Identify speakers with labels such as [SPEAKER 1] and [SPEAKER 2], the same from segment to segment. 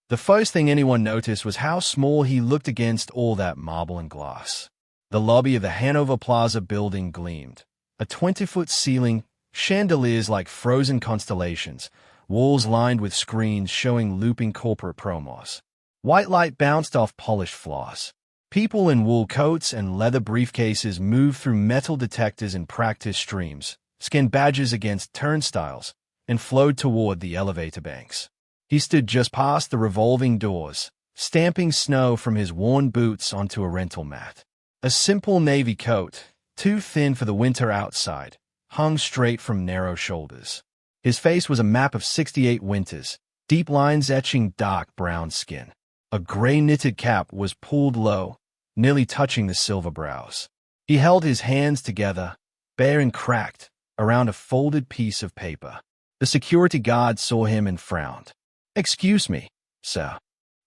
[SPEAKER 1] The first thing anyone noticed was how small he looked against all that marble and glass. The lobby of the Hanover Plaza building gleamed. A 20-foot ceiling, chandeliers like frozen constellations, walls lined with screens showing looping corporate promos. White light bounced off polished floors. People in wool coats and leather briefcases moved through metal detectors in practice streams, scanned badges against turnstiles, and flowed toward the elevator banks. He stood just past the revolving doors, stamping snow from his worn boots onto a rental mat. A simple navy coat, too thin for the winter outside, hung straight from narrow shoulders. His face was a map of 68 winters, deep lines etching dark brown skin. A gray knitted cap was pulled low, nearly touching the silver brows. He held his hands together, bare and cracked, around a folded piece of paper. The security guard saw him and frowned. "Excuse me, sir."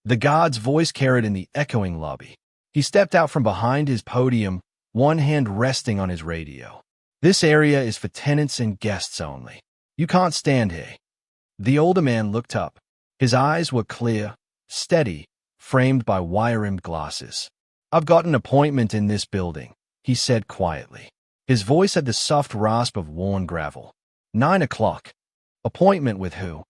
[SPEAKER 1] The guard's voice carried in the echoing lobby. He stepped out from behind his podium, one hand resting on his radio. "This area is for tenants and guests only. You can't stand here." The older man looked up. His eyes were clear, steady, framed by wire-rimmed glasses. "I've got an appointment in this building," he said quietly. His voice had the soft rasp of worn gravel. 9 o'clock. "Appointment with who?"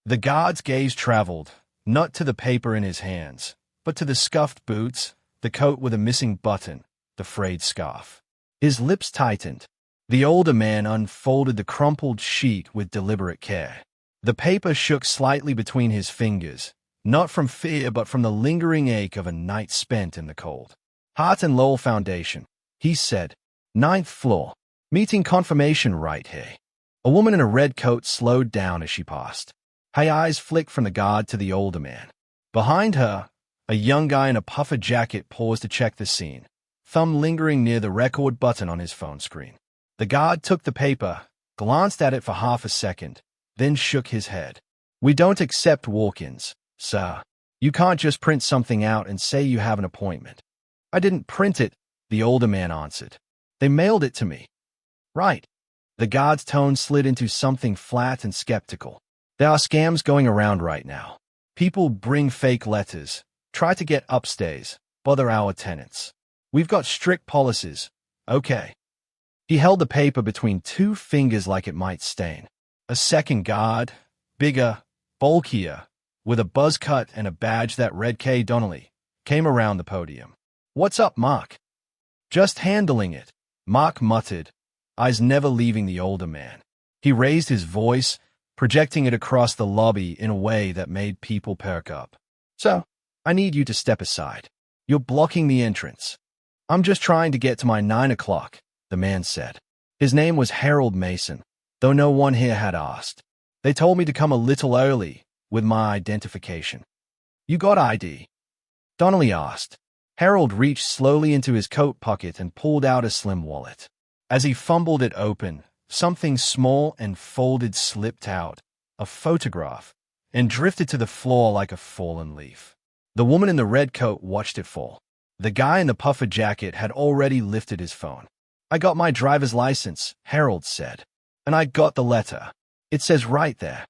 [SPEAKER 1] The guard's gaze traveled, not to the paper in his hands, but to the scuffed boots, the coat with a missing button, the frayed scarf. His lips tightened. The older man unfolded the crumpled sheet with deliberate care. The paper shook slightly between his fingers, not from fear but from the lingering ache of a night spent in the cold. "Hart and Lowell Foundation," he said. "9th floor. Meeting confirmation right here." A woman in a red coat slowed down as she passed. Her eyes flicked from the guard to the older man. Behind her, a young guy in a puffer jacket paused to check the scene, thumb lingering near the record button on his phone screen. The guard took the paper, glanced at it for half a second, then shook his head. "We don't accept walk-ins, sir. You can't just print something out and say you have an appointment." "I didn't print it," the older man answered. "They mailed it to me." "Right." The guard's tone slid into something flat and skeptical. "There are scams going around right now. People bring fake letters, try to get upstairs, bother our tenants. We've got strict policies, okay?" He held the paper between two fingers like it might stain. A second guard, bigger, bulkier, with a buzz cut and a badge that read K. Donnelly, came around the podium. "What's up, Mark?" "Just handling it," Mark muttered, eyes never leaving the older man. He raised his voice, projecting it across the lobby in a way that made people perk up. "So, I need you to step aside. You're blocking the entrance." "I'm just trying to get to my 9 o'clock, the man said. His name was Harold Mason, though no one here had asked. "They told me to come a little early with my identification." "You got ID?" Donnelly asked. Harold reached slowly into his coat pocket and pulled out a slim wallet. As he fumbled it open, something small and folded slipped out, a photograph, and drifted to the floor like a fallen leaf. The woman in the red coat watched it fall. The guy in the puffer jacket had already lifted his phone. "I got my driver's license," Harold said. "And I got the letter. It says right there."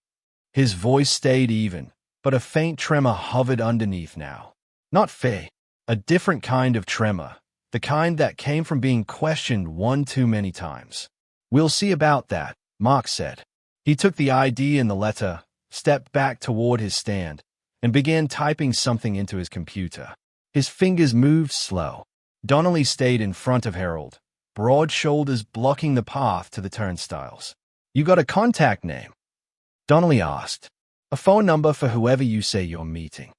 [SPEAKER 1] His voice stayed even, but a faint tremor hovered underneath now. Not fair. A different kind of tremor, the kind that came from being questioned one too many times. "We'll see about that," Mark said. He took the ID and the letter, stepped back toward his stand, and began typing something into his computer. His fingers moved slow. Donnelly stayed in front of Harold, broad shoulders blocking the path to the turnstiles. "You got a contact name?" Donnelly asked. "A phone number for whoever you say you're meeting."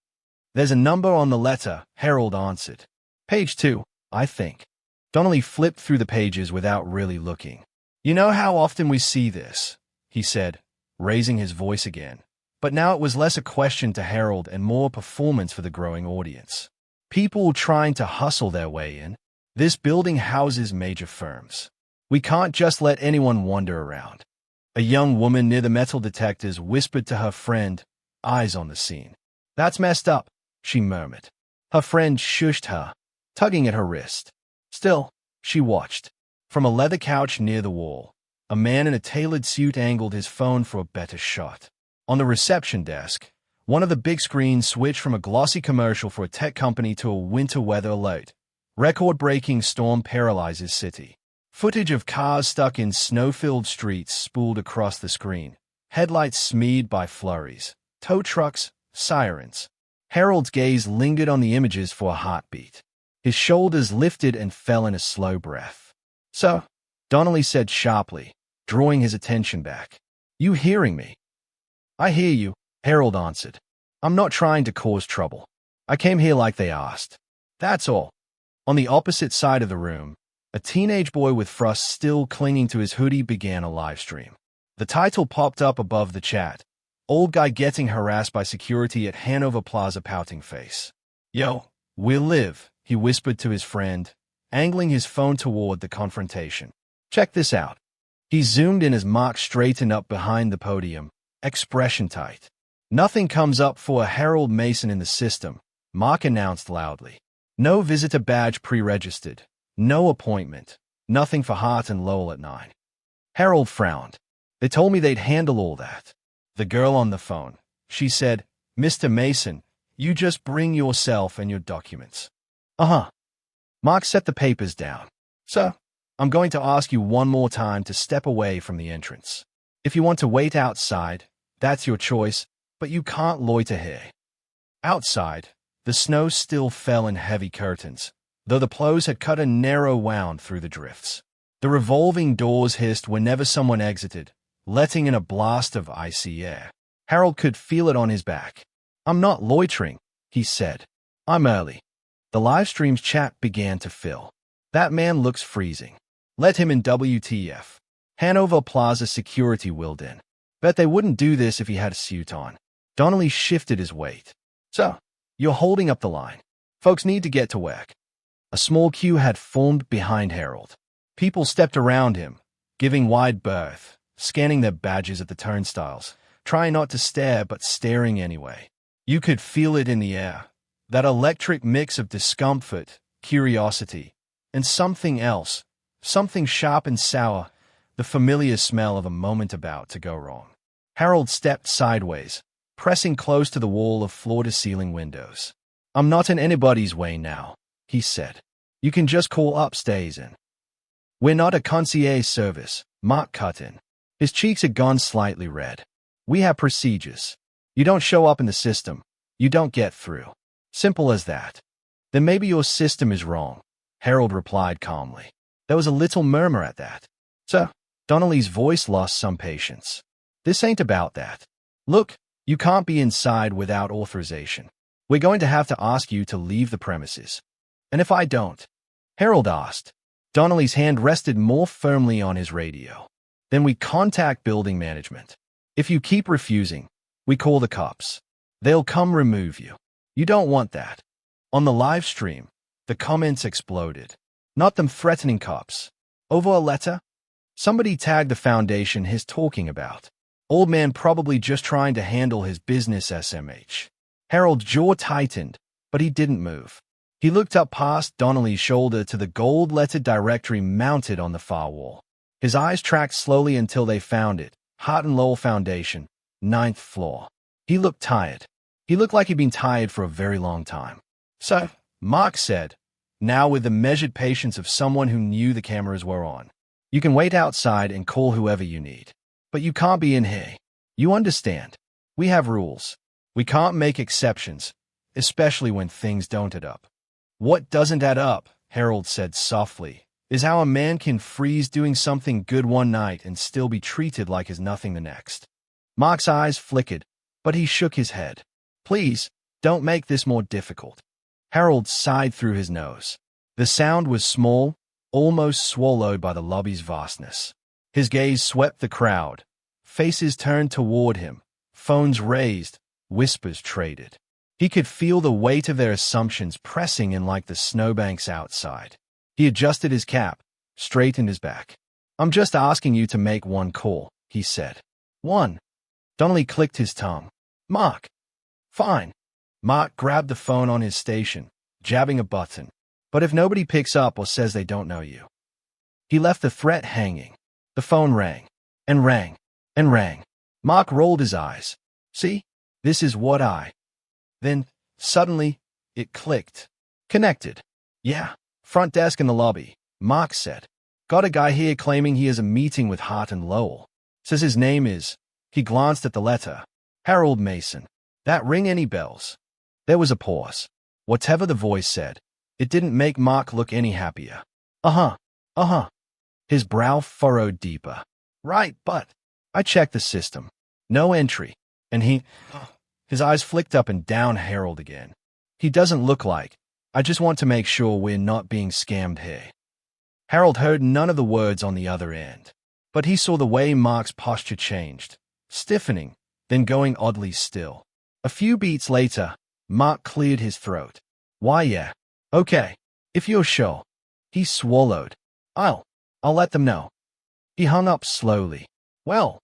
[SPEAKER 1] "There's a number on the letter," Harold answered. "Page 2, I think." Donnelly flipped through the pages without really looking. "You know how often we see this," he said, raising his voice again. But now it was less a question to Harold and more performance for the growing audience. People trying to hustle their way in. This building houses major firms. We can't just let anyone wander around. A young woman near the metal detectors whispered to her friend, eyes on the scene. "That's messed up," she murmured. Her friend shushed her, tugging at her wrist. Still, she watched. From a leather couch near the wall, a man in a tailored suit angled his phone for a better shot. On the reception desk, One of the big screens switched from a glossy commercial for a tech company to a winter weather alert. Record-breaking storm paralyzes city. Footage of cars stuck in snow-filled streets spooled across the screen. Headlights smeared by flurries. Tow trucks, sirens. Harold's gaze lingered on the images for a heartbeat. His shoulders lifted and fell in a slow breath. "So," Donnelly said sharply, drawing his attention back. "You hearing me?" "I hear you," Harold answered. "I'm not trying to cause trouble. I came here like they asked. That's all." On the opposite side of the room, a teenage boy with frost still clinging to his hoodie began a live stream. The title popped up above the chat. "Old guy getting harassed by security at Hanover Plaza pouting face." "Yo, we'll live," he whispered to his friend, angling his phone toward the confrontation. "Check this out." He zoomed in as Mark straightened up behind the podium, expression tight. "Nothing comes up for a Harold Mason in the system," Mark announced loudly. "No visitor badge pre-registered. No appointment. Nothing for Hart and Lowell at 9. Harold frowned. "They told me they'd handle all that." The girl on the phone. She said, "Mr. Mason, you just bring yourself and your documents." "Uh-huh." Mark set the papers down. "So, I'm going to ask you one more time to step away from the entrance. If you want to wait outside, that's your choice, but you can't loiter here." Outside, the snow still fell in heavy curtains, though the plows had cut a narrow wound through the drifts. The revolving doors hissed whenever someone exited, letting in a blast of icy air. Harold could feel it on his back. "I'm not loitering," he said. "I'm early." The livestream's chat began to fill. "That man looks freezing. Let him in WTF. Hanover Plaza security willed in. Bet they wouldn't do this if he had a suit on." Donnelly shifted his weight. "So, you're holding up the line. Folks need to get to work." A small queue had formed behind Harold. People stepped around him, giving wide berth, scanning their badges at the turnstiles, trying not to stare but staring anyway. You could feel it in the air, that electric mix of discomfort, curiosity, and something else, something sharp and sour, the familiar smell of a moment about to go wrong. Harold stepped sideways, pressing close to the wall of floor-to-ceiling windows. "I'm not in anybody's way now," he said. "You can just call upstairs in." "We're not a concierge service," Mark cut in. His cheeks had gone slightly red. "We have procedures. You don't show up in the system, you don't get through. Simple as that." "Then maybe your system is wrong," Harold replied calmly. There was a little murmur at that. "So," Donnelly's voice lost some patience. "This ain't about that. Look, you can't be inside without authorization. We're going to have to ask you to leave the premises." "And if I don't?" Harold asked. Donnelly's hand rested more firmly on his radio. "Then we contact building management. If you keep refusing, we call the cops. They'll come remove you. You don't want that." On the live stream, the comments exploded. Not them threatening cops. Over a letter? Somebody tagged the foundation he's talking about. Old man probably just trying to handle his business SMH. Harold's jaw tightened, but he didn't move. He looked up past Donnelly's shoulder to the gold-lettered directory mounted on the far wall. His eyes tracked slowly until they found it. Hart and Lowell Foundation, 9th floor. He looked tired. He looked like he'd been tired for a very long time. "So," Mark said, now with the measured patience of someone who knew the cameras were on, "you can wait outside and call whoever you need. But you can't be in here. You understand? We have rules. We can't make exceptions, especially when things don't add up." "What doesn't add up," Harold said softly, "is how a man can freeze doing something good one night and still be treated like he's nothing the next." Mark's eyes flickered, but he shook his head. "Please, don't make this more difficult." Harold sighed through his nose. The sound was small, almost swallowed by the lobby's vastness. His gaze swept the crowd. Faces turned toward him, phones raised, whispers traded. He could feel the weight of their assumptions pressing in like the snowbanks outside. He adjusted his cap, straightened his back. "I'm just asking you to make one call," he said. "One." Donnelly clicked his tongue. "Mark." "Fine." Mark grabbed the phone on his station, jabbing a button. "But if nobody picks up or says they don't know you?" He left the threat hanging. The phone rang, and rang, and rang. Mark rolled his eyes. "See? This is what I... Then, suddenly, it clicked. Connected. Yeah. Front desk in the lobby, Mark said. Got a guy here claiming he has a meeting with Hart and Lowell. Says his name is... He glanced at the letter. Harold Mason. That ring any bells? There was a pause. Whatever the voice said, it didn't make Mark look any happier. Uh-huh. His brow furrowed deeper. Right, but... I checked the system. No entry. And he... His eyes flicked up and down Harold again. He doesn't look like... I just want to make sure we're not being scammed here. Harold heard none of the words on the other end, but he saw the way Mark's posture changed, stiffening, then going oddly still. A few beats later, Mark cleared his throat. Why, yeah. Okay. If you're sure. He swallowed. I'll let them know. He hung up slowly. Well?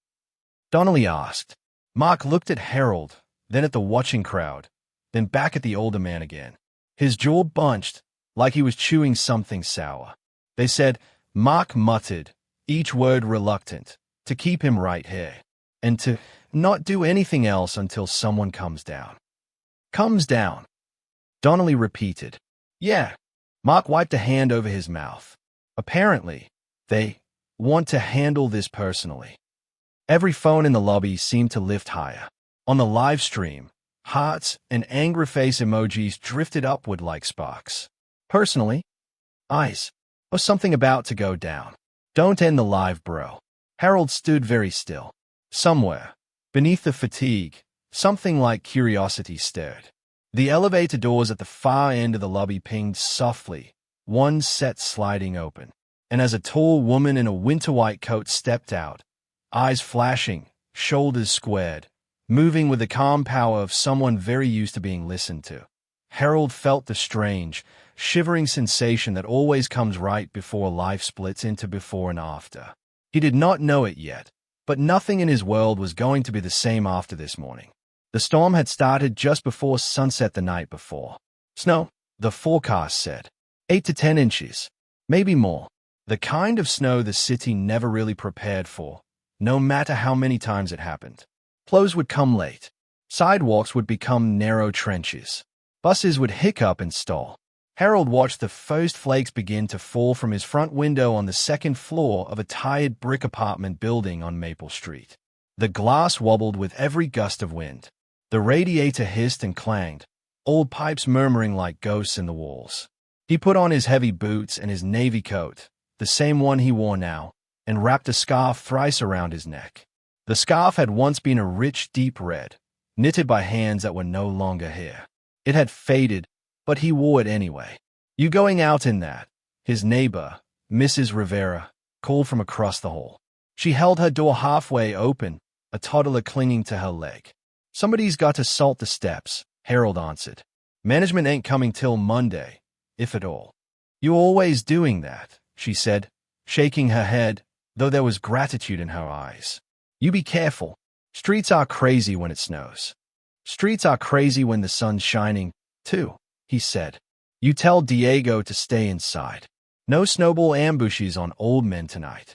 [SPEAKER 1] Donnelly asked. Mark looked at Harold, then at the watching crowd, then back at the older man again. His jaw bunched, like he was chewing something sour. They said, Mark muttered, each word reluctant, to keep him right here, and to not do anything else until someone comes down. Comes down. Donnelly repeated. Yeah. Mark wiped a hand over his mouth. Apparently, they want to handle this personally. Every phone in the lobby seemed to lift higher. On the live stream, hearts and angry face emojis drifted upward like sparks. Personally, eyes, or something about to go down. Don't end the live, bro. Harold stood very still. Somewhere, beneath the fatigue, something like curiosity stirred. The elevator doors at the far end of the lobby pinged softly, one set sliding open. And as a tall woman in a winter white coat stepped out, eyes flashing, shoulders squared, moving with the calm power of someone very used to being listened to, Harold felt the strange, shivering sensation that always comes right before life splits into before and after. He did not know it yet, but nothing in his world was going to be the same after this morning. The storm had started just before sunset the night before. Snow, the forecast said. 8 to 10 inches. Maybe more. The kind of snow the city never really prepared for, no matter how many times it happened. Plows would come late. Sidewalks would become narrow trenches. Buses would hiccup and stall. Harold watched the first flakes begin to fall from his front window on the second floor of a tired brick apartment building on Maple Street. The glass wobbled with every gust of wind. The radiator hissed and clanged, old pipes murmuring like ghosts in the walls. He put on his heavy boots and his navy coat, the same one he wore now, and wrapped a scarf thrice around his neck. The scarf had once been a rich, deep red, knitted by hands that were no longer here. It had faded, but he wore it anyway. You going out in that? His neighbor, Mrs. Rivera, called from across the hall. She held her door halfway open, a toddler clinging to her leg. Somebody's got to salt the steps, Harold answered. Management ain't coming till Monday, if at all. You're always doing that, she said, shaking her head, though there was gratitude in her eyes. You be careful. Streets are crazy when it snows. Streets are crazy when the sun's shining, too, he said. You tell Diego to stay inside. No snowball ambushes on old men tonight.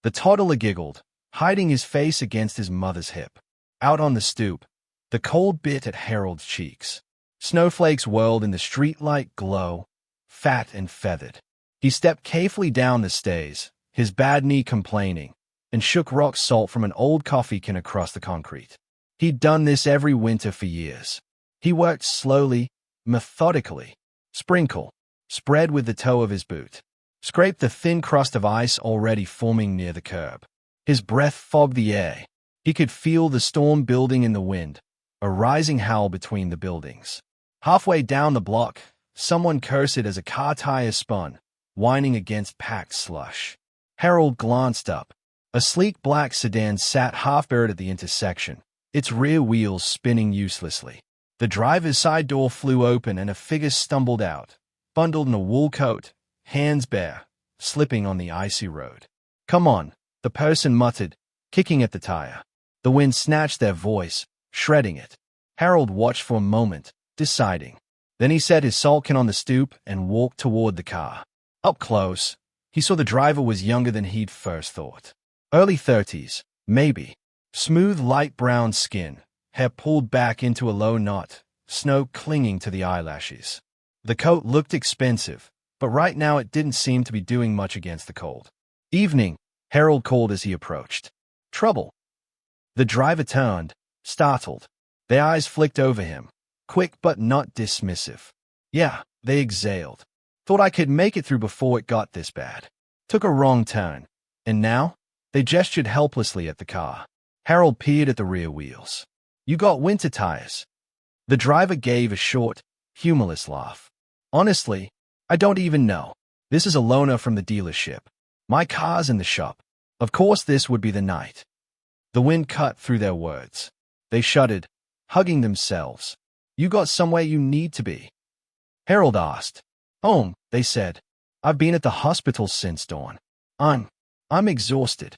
[SPEAKER 1] The toddler giggled, hiding his face against his mother's hip. Out on the stoop, the cold bit at Harold's cheeks. Snowflakes whirled in the streetlight glow, fat and feathered. He stepped carefully down the stairs, his bad knee complaining, and shook rock salt from an old coffee can across the concrete. He'd done this every winter for years. He worked slowly, methodically. Sprinkle, spread with the toe of his boot. Scraped the thin crust of ice already forming near the curb. His breath fogged the air. He could feel the storm building in the wind, a rising howl between the buildings. Halfway down the block, someone cursed as a car tire spun, whining against packed slush. Harold glanced up. A sleek black sedan sat half-buried at the intersection, its rear wheels spinning uselessly. The driver's side door flew open and a figure stumbled out, bundled in a wool coat, hands bare, slipping on the icy road. Come on, the person muttered, kicking at the tire. The wind snatched their voice, shredding it. Harold watched for a moment, deciding. Then he set his saltcan on the stoop and walked toward the car. Up close, he saw the driver was younger than he'd first thought. Early 30s, maybe. Smooth light brown skin, hair pulled back into a low knot, snow clinging to the eyelashes. The coat looked expensive, but right now it didn't seem to be doing much against the cold. "Evening," Harold called as he approached. "Trouble?" The driver turned, startled. Their eyes flicked over him, quick but not dismissive. "Yeah," they exhaled. "Thought I could make it through before it got this bad. Took a wrong turn. And now?" They gestured helplessly at the car. Harold peered at the rear wheels. "You got winter tires." The driver gave a short, humorless laugh. "Honestly, I don't even know. This is a loaner from the dealership. My car's in the shop. Of course this would be the night." The wind cut through their words. They shuddered, hugging themselves. "You got somewhere you need to be?" Harold asked. "Home," they said. "I've been at the hospital since dawn. I'm exhausted."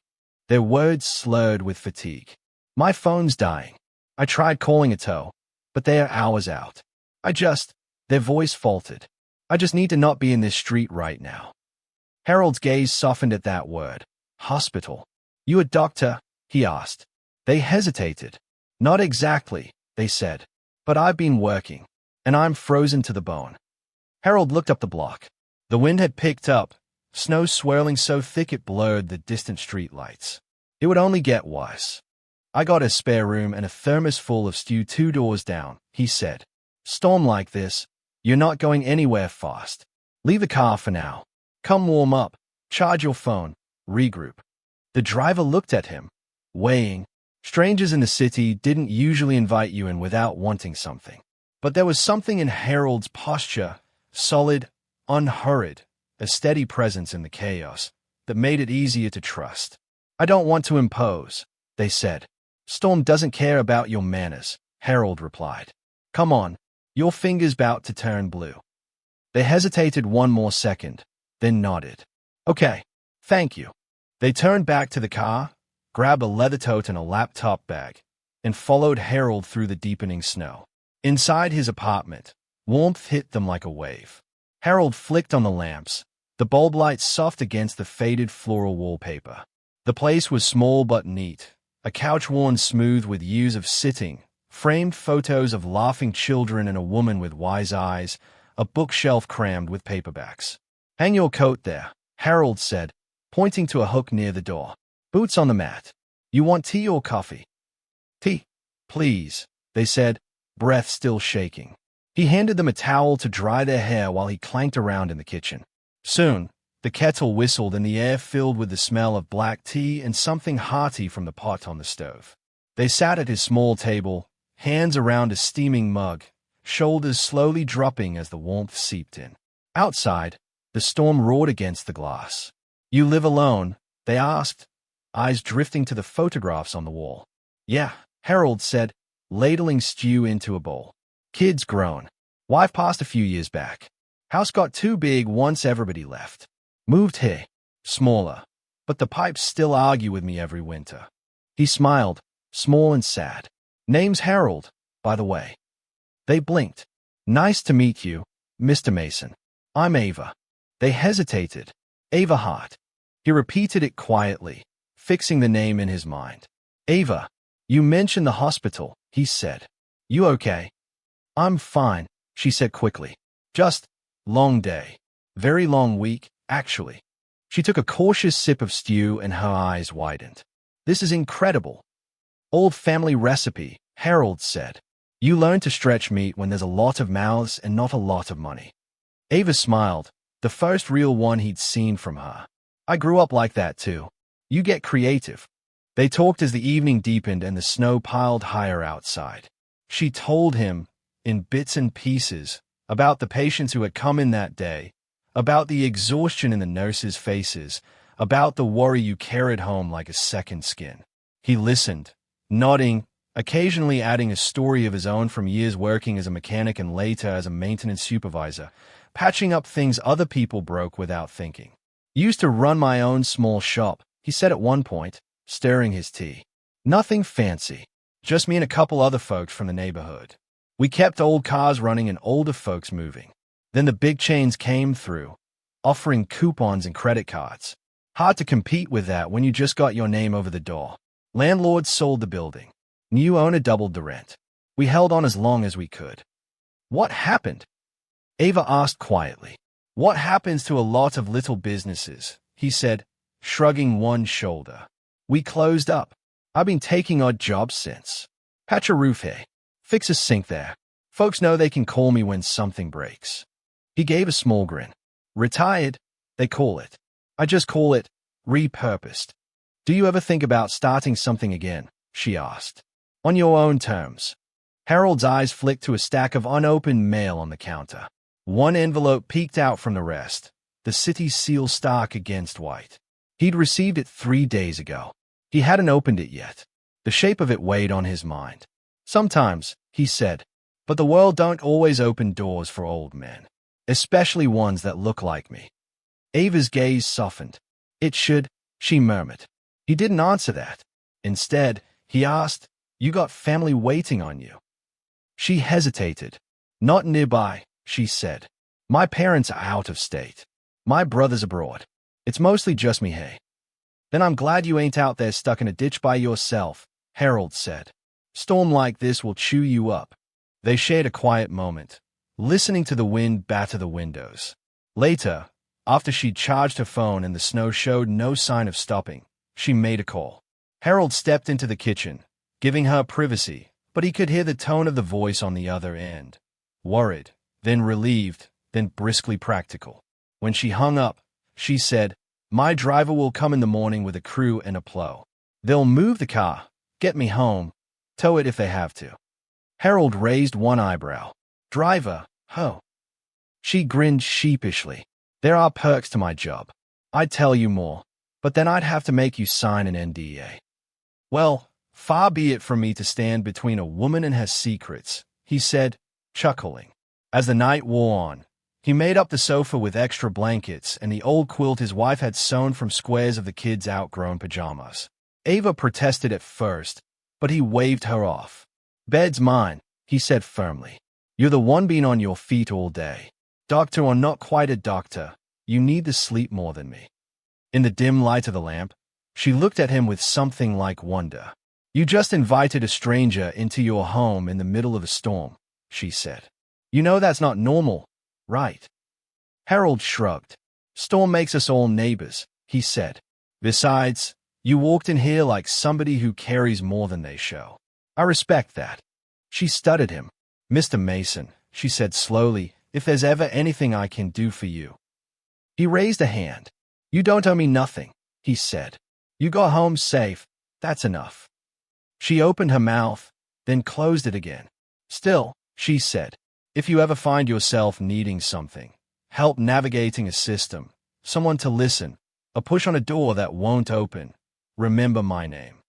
[SPEAKER 1] Their words slurred with fatigue. "My phone's dying. I tried calling a tow, but they are hours out. Their voice faltered. "I just need to not be in this street right now." Harold's gaze softened at that word. "Hospital. You a doctor?" he asked. They hesitated. "Not exactly," they said. "But I've been working, and I'm frozen to the bone." Harold looked up the block. The wind had picked up, snow swirling so thick it blurred the distant streetlights. It would only get worse. "I got a spare room and a thermos full of stew 2 doors down," he said. "Storm like this, you're not going anywhere fast. Leave the car for now. Come warm up, charge your phone, regroup." The driver looked at him, weighing. Strangers in the city didn't usually invite you in without wanting something. But there was something in Harold's posture, solid, unhurried, a steady presence in the chaos, that made it easier to trust. "I don't want to impose," they said. "Storm doesn't care about your manners," Harold replied. "Come on, your finger's about to turn blue." They hesitated one more second, then nodded. "Okay, thank you." They turned back to the car, grabbed a leather tote and a laptop bag, and followed Harold through the deepening snow. Inside his apartment, warmth hit them like a wave. Harold flicked on the lamps, the bulb light soft against the faded floral wallpaper. The place was small but neat, a couch worn smooth with years of sitting, framed photos of laughing children and a woman with wise eyes, a bookshelf crammed with paperbacks. "Hang your coat there," Harold said, pointing to a hook near the door. "Boots on the mat. You want tea or coffee?" "Tea, please," they said, breath still shaking. He handed them a towel to dry their hair while he clanked around in the kitchen. Soon, the kettle whistled and the air filled with the smell of black tea and something hearty from the pot on the stove. They sat at his small table, hands around a steaming mug, shoulders slowly dropping as the warmth seeped in. Outside, the storm roared against the glass. "You live alone?" they asked, eyes drifting to the photographs on the wall. "Yeah," Harold said, ladling stew into a bowl. "Kids grown. Wife passed a few years back. House got too big once everybody left. Moved here. Smaller. But the pipes still argue with me every winter." He smiled, small and sad. "Name's Harold, by the way." They blinked. "Nice to meet you, Mr. Mason. I'm Ava." They hesitated. "Ava Hart." He repeated it quietly, fixing the name in his mind. "Ava, you mentioned the hospital," he said. "You okay?" "I'm fine," she said quickly. "Just long day. Very long week, actually." She took a cautious sip of stew and her eyes widened. "This is incredible." "Old family recipe," Harold said. "You learn to stretch meat when there's a lot of mouths and not a lot of money." Ava smiled, the first real one he'd seen from her. "I grew up like that too. You get creative." They talked as the evening deepened and the snow piled higher outside. She told him, in bits and pieces, about the patients who had come in that day, about the exhaustion in the nurses' faces, about the worry you carried home like a second skin. He listened, nodding, occasionally adding a story of his own from years working as a mechanic and later as a maintenance supervisor, patching up things other people broke without thinking. "Used to run my own small shop," he said at one point, stirring his tea. "Nothing fancy. Just me and a couple other folks from the neighborhood. We kept old cars running and older folks moving. Then the big chains came through, offering coupons and credit cards. Hard to compete with that when you just got your name over the door. Landlords sold the building. New owner doubled the rent. We held on as long as we could. What happened? Ava asked quietly. What happens to a lot of little businesses, he said, shrugging one shoulder. We closed up. I've been taking odd jobs since. Patch a roof here. Fix a sink there. Folks know they can call me when something breaks. He gave a small grin. Retired, they call it. I just call it repurposed. Do you ever think about starting something again? She asked. On your own terms. Harold's eyes flicked to a stack of unopened mail on the counter. One envelope peeked out from the rest, the city's seal stark against white. He'd received it 3 days ago. He hadn't opened it yet. The shape of it weighed on his mind. Sometimes, he said, but the world don't always open doors for old men, especially ones that look like me. Ava's gaze softened. It should, she murmured. He didn't answer that. Instead, he asked, You got family waiting on you? She hesitated. Not nearby, she said. My parents are out of state. My brother's abroad. It's mostly just me, hey. Then I'm glad you ain't out there stuck in a ditch by yourself, Harold said. Storm like this will chew you up. They shared a quiet moment, listening to the wind batter the windows. Later, after she'd charged her phone and the snow showed no sign of stopping, she made a call. Harold stepped into the kitchen, giving her privacy, but he could hear the tone of the voice on the other end. Worried, then relieved, then briskly practical. When she hung up, she said, My driver will come in the morning with a crew and a plow. They'll move the car, get me home, tow it if they have to. Harold raised one eyebrow. Driver, ho. She grinned sheepishly. There are perks to my job. I'd tell you more, but then I'd have to make you sign an NDA. Well, far be it from me to stand between a woman and her secrets, he said, chuckling. As the night wore on, he made up the sofa with extra blankets and the old quilt his wife had sewn from squares of the kids' outgrown pajamas. Ava protested at first, but he waved her off. Bed's mine, he said firmly. You're the one been on your feet all day. Doctor or not quite a doctor, you need to sleep more than me. In the dim light of the lamp, she looked at him with something like wonder. You just invited a stranger into your home in the middle of a storm, she said. You know that's not normal, right? Harold shrugged. Storm makes us all neighbors, he said. Besides, you walked in here like somebody who carries more than they show. I respect that. She studied him. Mr. Mason, she said slowly, if there's ever anything I can do for you. He raised a hand. You don't owe me nothing, he said. You got home safe, that's enough. She opened her mouth, then closed it again. Still, she said, if you ever find yourself needing something, help navigating a system, someone to listen, a push on a door that won't open, remember my name.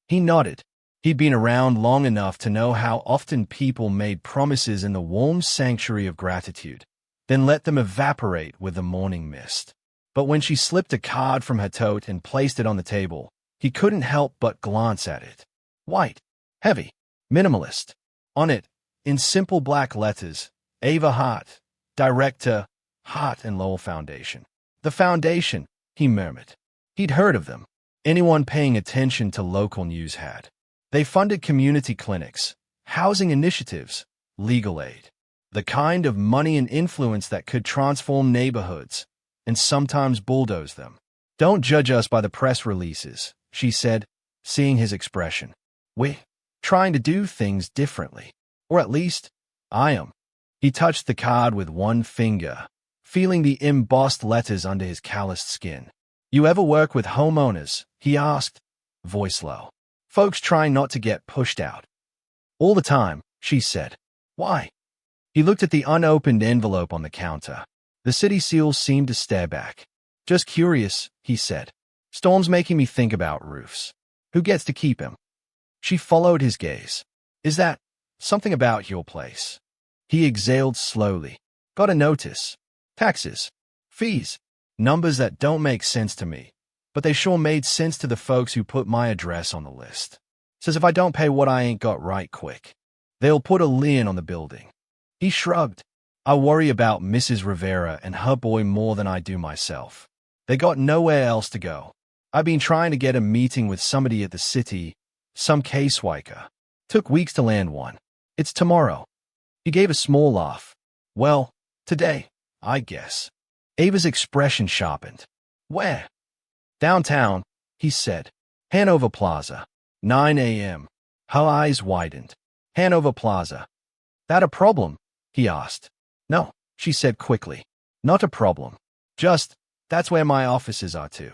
[SPEAKER 1] He nodded. He'd been around long enough to know how often people made promises in the warm sanctuary of gratitude, then let them evaporate with the morning mist. But when she slipped a card from her tote and placed it on the table, he couldn't help but glance at it. White, heavy, minimalist. On it, in simple black letters, Ava Hart, Director, Hart and Lowell Foundation. The foundation, he murmured. He'd heard of them. Anyone paying attention to local news had. They funded community clinics, housing initiatives, legal aid. The kind of money and influence that could transform neighborhoods, and sometimes bulldoze them. Don't judge us by the press releases, she said, seeing his expression. We're trying to do things differently. Or at least, I am. He touched the card with one finger, feeling the embossed letters under his calloused skin. You ever work with homeowners? He asked, voice low. Folks trying not to get pushed out. All the time, she said. Why? He looked at the unopened envelope on the counter. The city seals seemed to stare back. Just curious, he said. Storm's making me think about roofs. Who gets to keep him? She followed his gaze. Is that something about your place? He exhaled slowly. Got a notice. Taxes. Fees. Numbers that don't make sense to me. But they sure made sense to the folks who put my address on the list. Says if I don't pay what I ain't got right quick, they'll put a lien on the building. He shrugged. I worry about Mrs. Rivera and her boy more than I do myself. They got nowhere else to go. I've been trying to get a meeting with somebody at the city, some caseworker. Took weeks to land one. It's tomorrow. He gave a small laugh. Well, today, I guess. Ava's expression sharpened. Where? Downtown, he said. Hanover Plaza. 9 a.m. Her eyes widened. Hanover Plaza. That a problem? He asked. No, she said quickly. Not a problem. Just, that's where my offices are too.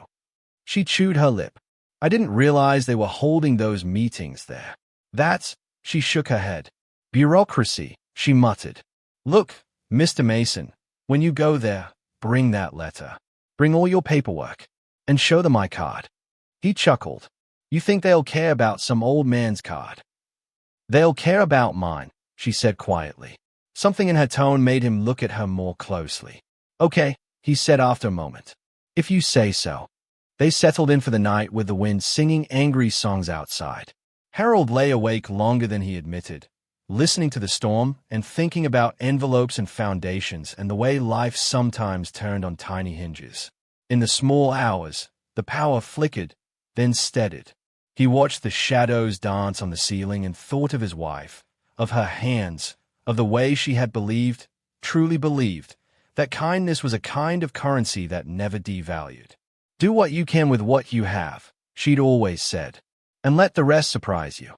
[SPEAKER 1] She chewed her lip. I didn't realize they were holding those meetings there. That's, she shook her head. Bureaucracy, she muttered. Look, Mr. Mason, when you go there, bring that letter. Bring all your paperwork. And show them my card. He chuckled. You think they'll care about some old man's card? They'll care about mine, she said quietly. Something in her tone made him look at her more closely. Okay, he said after a moment. If you say so. They settled in for the night with the wind singing angry songs outside. Harold lay awake longer than he admitted, listening to the storm and thinking about envelopes and foundations and the way life sometimes turned on tiny hinges. In the small hours, the power flickered, then steadied. He watched the shadows dance on the ceiling and thought of his wife, of her hands, of the way she had believed, truly believed, that kindness was a kind of currency that never devalued. Do what you can with what you have, she'd always said, and let the rest surprise you.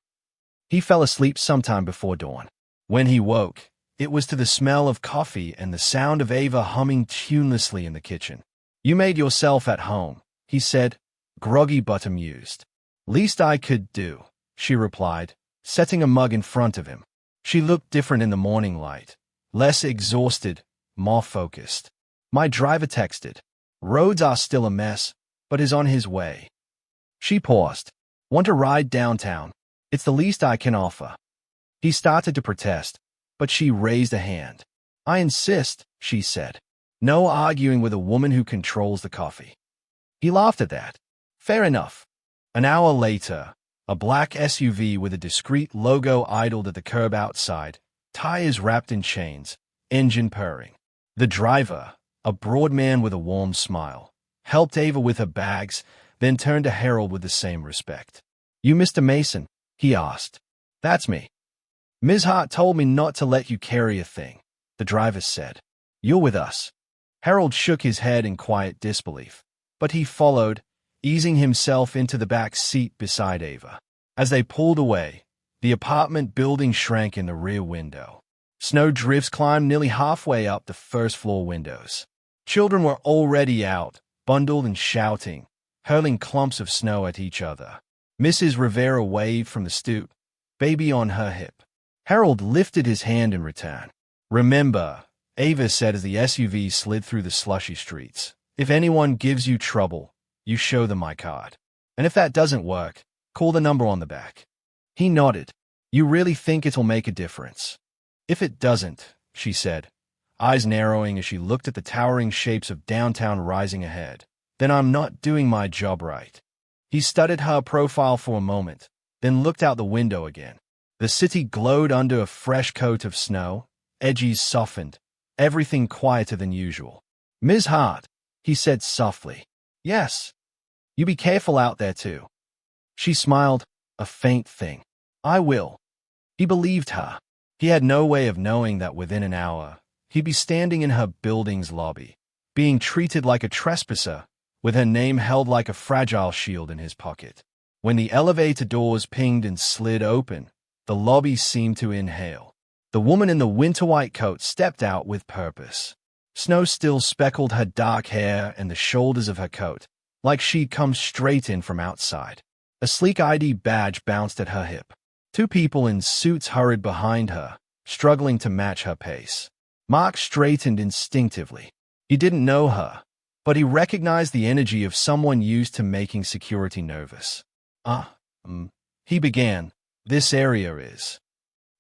[SPEAKER 1] He fell asleep sometime before dawn. When he woke, it was to the smell of coffee and the sound of Ava humming tunelessly in the kitchen. You made yourself at home, he said, groggy but amused. Least I could do, she replied, setting a mug in front of him. She looked different in the morning light, less exhausted, more focused. My driver texted. Roads are still a mess, but is on his way. She paused. Want to ride downtown? It's the least I can offer. He started to protest, but she raised a hand. I insist, she said. No arguing with a woman who controls the coffee. He laughed at that. Fair enough. An hour later, a black SUV with a discreet logo idled at the curb outside, tires wrapped in chains, engine purring. The driver, a broad man with a warm smile, helped Ava with her bags, then turned to Harold with the same respect. You Mr. Mason? He asked. That's me. Ms. Hart told me not to let you carry a thing, the driver said. You're with us. Harold shook his head in quiet disbelief, but he followed, easing himself into the back seat beside Ava. As they pulled away, the apartment building shrank in the rear window. Snow drifts climbed nearly halfway up the first-floor windows. Children were already out, bundled and shouting, hurling clumps of snow at each other. Mrs. Rivera waved from the stoop, baby on her hip. Harold lifted his hand in return. Remember, Ava said as the SUV slid through the slushy streets, if anyone gives you trouble, you show them my card. And if that doesn't work, call the number on the back. He nodded. You really think it'll make a difference? If it doesn't, she said, eyes narrowing as she looked at the towering shapes of downtown rising ahead, then I'm not doing my job right. He studied her profile for a moment, then looked out the window again. The city glowed under a fresh coat of snow, edges softened, everything quieter than usual. Ms. Hart, he said softly. Yes. You be careful out there too. She smiled, a faint thing. I will. He believed her. He had no way of knowing that within an hour, he'd be standing in her building's lobby, being treated like a trespasser, with her name held like a fragile shield in his pocket. When the elevator doors pinged and slid open, the lobby seemed to inhale. The woman in the winter white coat stepped out with purpose. Snow still speckled her dark hair and the shoulders of her coat, like she'd come straight in from outside. A sleek ID badge bounced at her hip. Two people in suits hurried behind her, struggling to match her pace. Mark straightened instinctively. He didn't know her, but he recognized the energy of someone used to making security nervous. He began. This area is.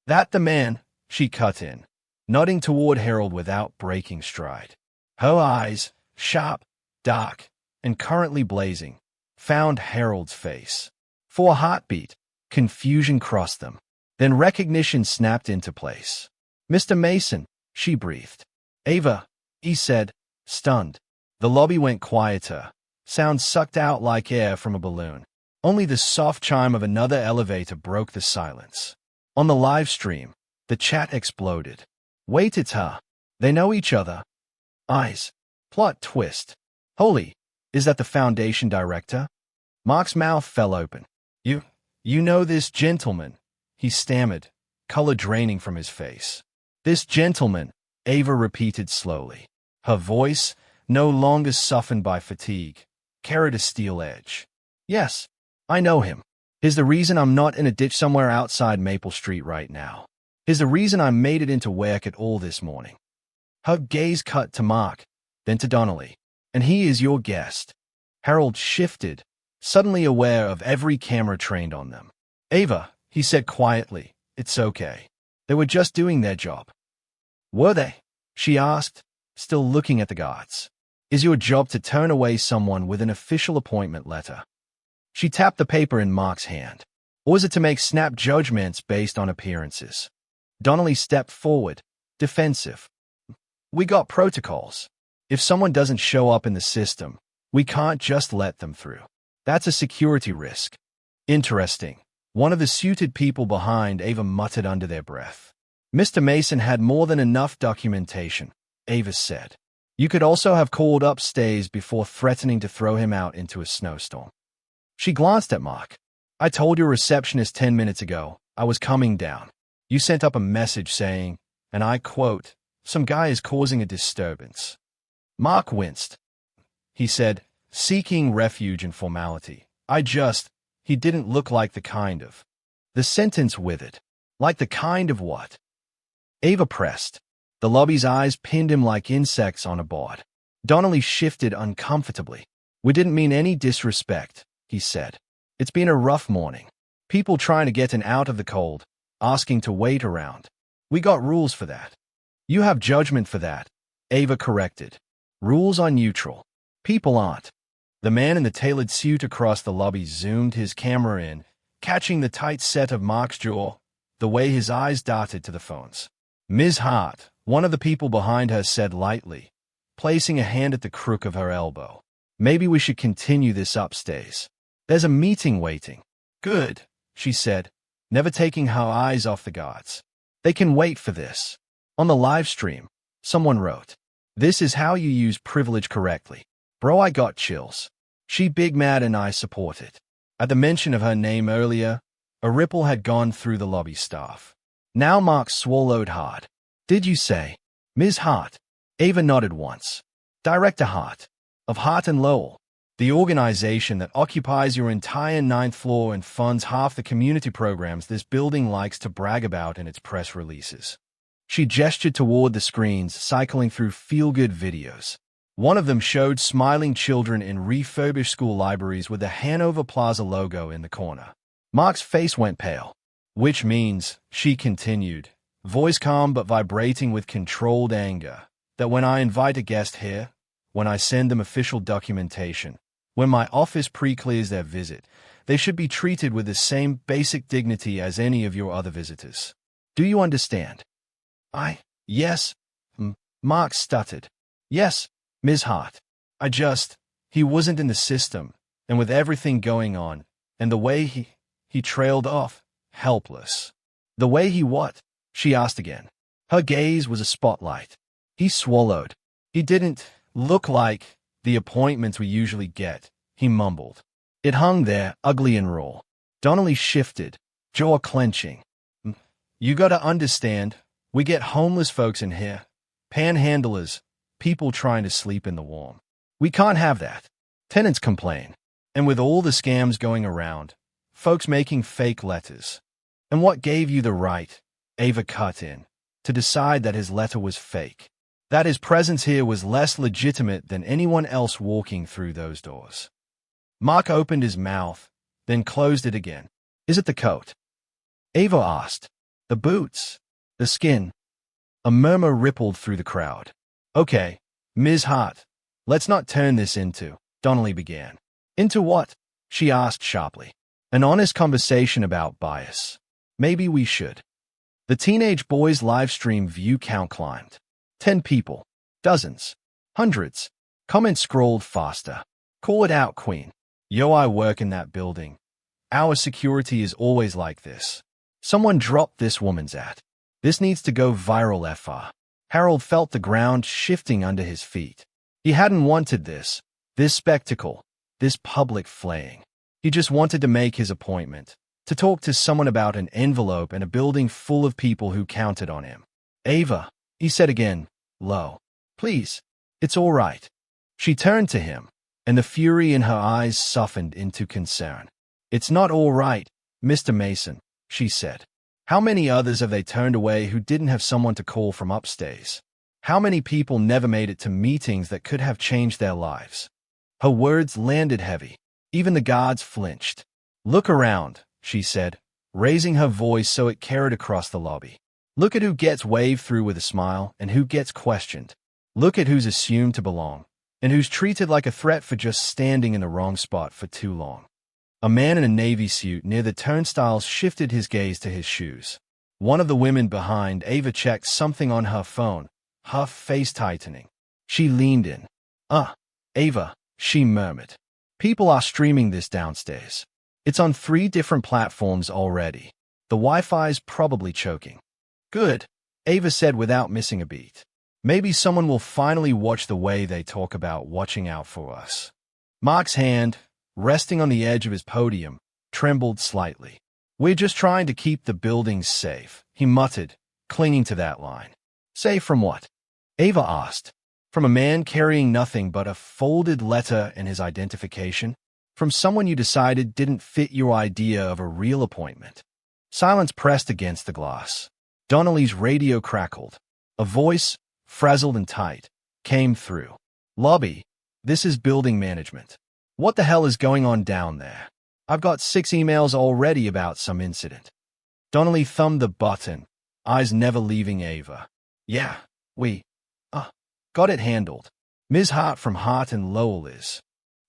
[SPEAKER 1] That the man, she cut in, nodding toward Harold without breaking stride. Her eyes, sharp, dark, and currently blazing, found Harold's face. For a heartbeat, confusion crossed them. Then recognition snapped into place. Mr. Mason, she breathed. Ava, he said, stunned. The lobby went quieter, sound sucked out like air from a balloon. Only the soft chime of another elevator broke the silence. On the live stream, the chat exploded. Wait, it's her. They know each other. Eyes. Plot twist. Holy, is that the foundation director? Mark's mouth fell open. You know this gentleman, he stammered, color draining from his face. This gentleman, Ava repeated slowly. Her voice, no longer softened by fatigue, carried a steel edge. Yes, I know him. He's the reason I'm not in a ditch somewhere outside Maple Street right now. He's the reason I made it into work at all this morning. Her gaze cut to Mark, then to Donnelly. And he is your guest. Harold shifted, suddenly aware of every camera trained on them. Ava, he said quietly, it's okay. They were just doing their job. Were they? She asked, still looking at the guards. Is your job to turn away someone with an official appointment letter? She tapped the paper in Mark's hand. Or is it to make snap judgments based on appearances? Donnelly stepped forward, defensive. We got protocols. If someone doesn't show up in the system, we can't just let them through. That's a security risk. Interesting. One of the suited people behind Ava muttered under their breath. Mr. Mason had more than enough documentation, Ava said. You could also have called upstairs before threatening to throw him out into a snowstorm. She glanced at Mark. I told your receptionist 10 minutes ago I was coming down. You sent up a message saying, and I quote, some guy is causing a disturbance. Mark winced. He said, seeking refuge in formality. He didn't look like the kind of. The sentence withered. Like the kind of what? Ava pressed. The lobby's eyes pinned him like insects on a board. Donnelly shifted uncomfortably. We didn't mean any disrespect, he said. It's been a rough morning. People trying to get in out of the cold, asking to wait around. We got rules for that. You have judgment for that, Ava corrected. Rules are neutral. People aren't. The man in the tailored suit across the lobby zoomed his camera in, catching the tight set of Mark's jaw, the way his eyes darted to the phones. Ms. Hart, one of the people behind her said lightly, placing a hand at the crook of her elbow. Maybe we should continue this upstairs. There's a meeting waiting. Good, she said, never taking her eyes off the guards. They can wait for this. On the live stream, someone wrote, this is how you use privilege correctly. Bro, I got chills. She big mad and I support it. At the mention of her name earlier, a ripple had gone through the lobby staff. Now Mark swallowed hard. Did you say, Ms. Hart? Ava nodded once. Director Hart, of Hart and Lowell, the organization that occupies your entire 9th floor and funds half the community programs this building likes to brag about in its press releases. She gestured toward the screens cycling through feel-good videos. One of them showed smiling children in refurbished school libraries with the Hanover Plaza logo in the corner. Mark's face went pale. Which means, she continued, voice calm but vibrating with controlled anger, that when I invite a guest here, when I send them official documentation, when my office pre-clears their visit, they should be treated with the same basic dignity as any of your other visitors. Do you understand? Yes, Mark stuttered. Yes, Ms. Hart. He wasn't in the system, and with everything going on, and the way he trailed off, helpless. The way he what? She asked again. Her gaze was a spotlight. He swallowed. He didn't look like the appointments we usually get, he mumbled. It hung there, ugly and raw. Donnelly shifted, jaw clenching. You gotta understand, we get homeless folks in here, panhandlers, people trying to sleep in the warm. We can't have that. Tenants complain. And with all the scams going around, folks making fake letters. And what gave you the right, Ava cut in, to decide that his letter was fake? That his presence here was less legitimate than anyone else walking through those doors. Mark opened his mouth, then closed it again. Is it the coat? Ava asked. The boots? The skin? A murmur rippled through the crowd. Okay, Ms. Hart, let's not turn this into, Donnelly began. Into what? She asked sharply. An honest conversation about bias. Maybe we should. The teenage boy's livestream view count climbed. 10 people. Dozens. Hundreds. Comments scrolled faster. Call it out, Queen. Yo, I work in that building. Our security is always like this. Someone dropped this woman's ad. This needs to go viral FR. Harold felt the ground shifting under his feet. He hadn't wanted this spectacle, this public flaying. He just wanted to make his appointment, to talk to someone about an envelope and a building full of people who counted on him. Ava, he said again, low. Please, it's all right. She turned to him, and the fury in her eyes softened into concern. It's not all right, Mr. Mason, she said. How many others have they turned away who didn't have someone to call from upstairs? How many people never made it to meetings that could have changed their lives? Her words landed heavy. Even the guards flinched. Look around, she said, raising her voice so it carried across the lobby. Look at who gets waved through with a smile and who gets questioned. Look at who's assumed to belong and who's treated like a threat for just standing in the wrong spot for too long. A man in a navy suit near the turnstiles shifted his gaze to his shoes. One of the women behind Ava checked something on her phone, her face tightening. She leaned in. Ava, she murmured. People are streaming this downstairs. It's on 3 different platforms already. The Wi-Fi's probably choking. Good, Ava said without missing a beat. Maybe someone will finally watch the way they talk about watching out for us. Mark's hand, resting on the edge of his podium, trembled slightly. We're just trying to keep the buildings safe, he muttered, clinging to that line. Safe from what? Ava asked. From a man carrying nothing but a folded letter and his identification? From someone you decided didn't fit your idea of a real appointment? Silence pressed against the glass. Donnelly's radio crackled. A voice, frazzled and tight, came through. Lobby, this is building management. What the hell is going on down there? I've got 6 emails already about some incident. Donnelly thumbed the button, eyes never leaving Ava. Yeah, we got it handled. Ms. Hart from Hart and Lowell is.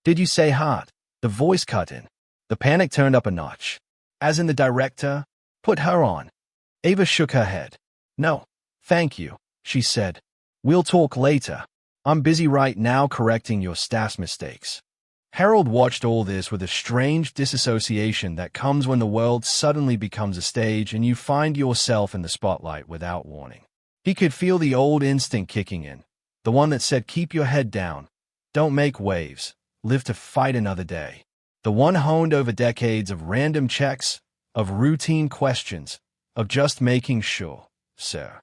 [SPEAKER 1] Did you say Hart? The voice cut in. The panic turned up a notch. As in the director, put her on. Ava shook her head. No, thank you, she said. We'll talk later. I'm busy right now correcting your staff's mistakes. Harold watched all this with a strange disassociation that comes when the world suddenly becomes a stage and you find yourself in the spotlight without warning. He could feel the old instinct kicking in, the one that said keep your head down, don't make waves, live to fight another day. The one honed over decades of random checks, of routine questions, of just making sure, sir.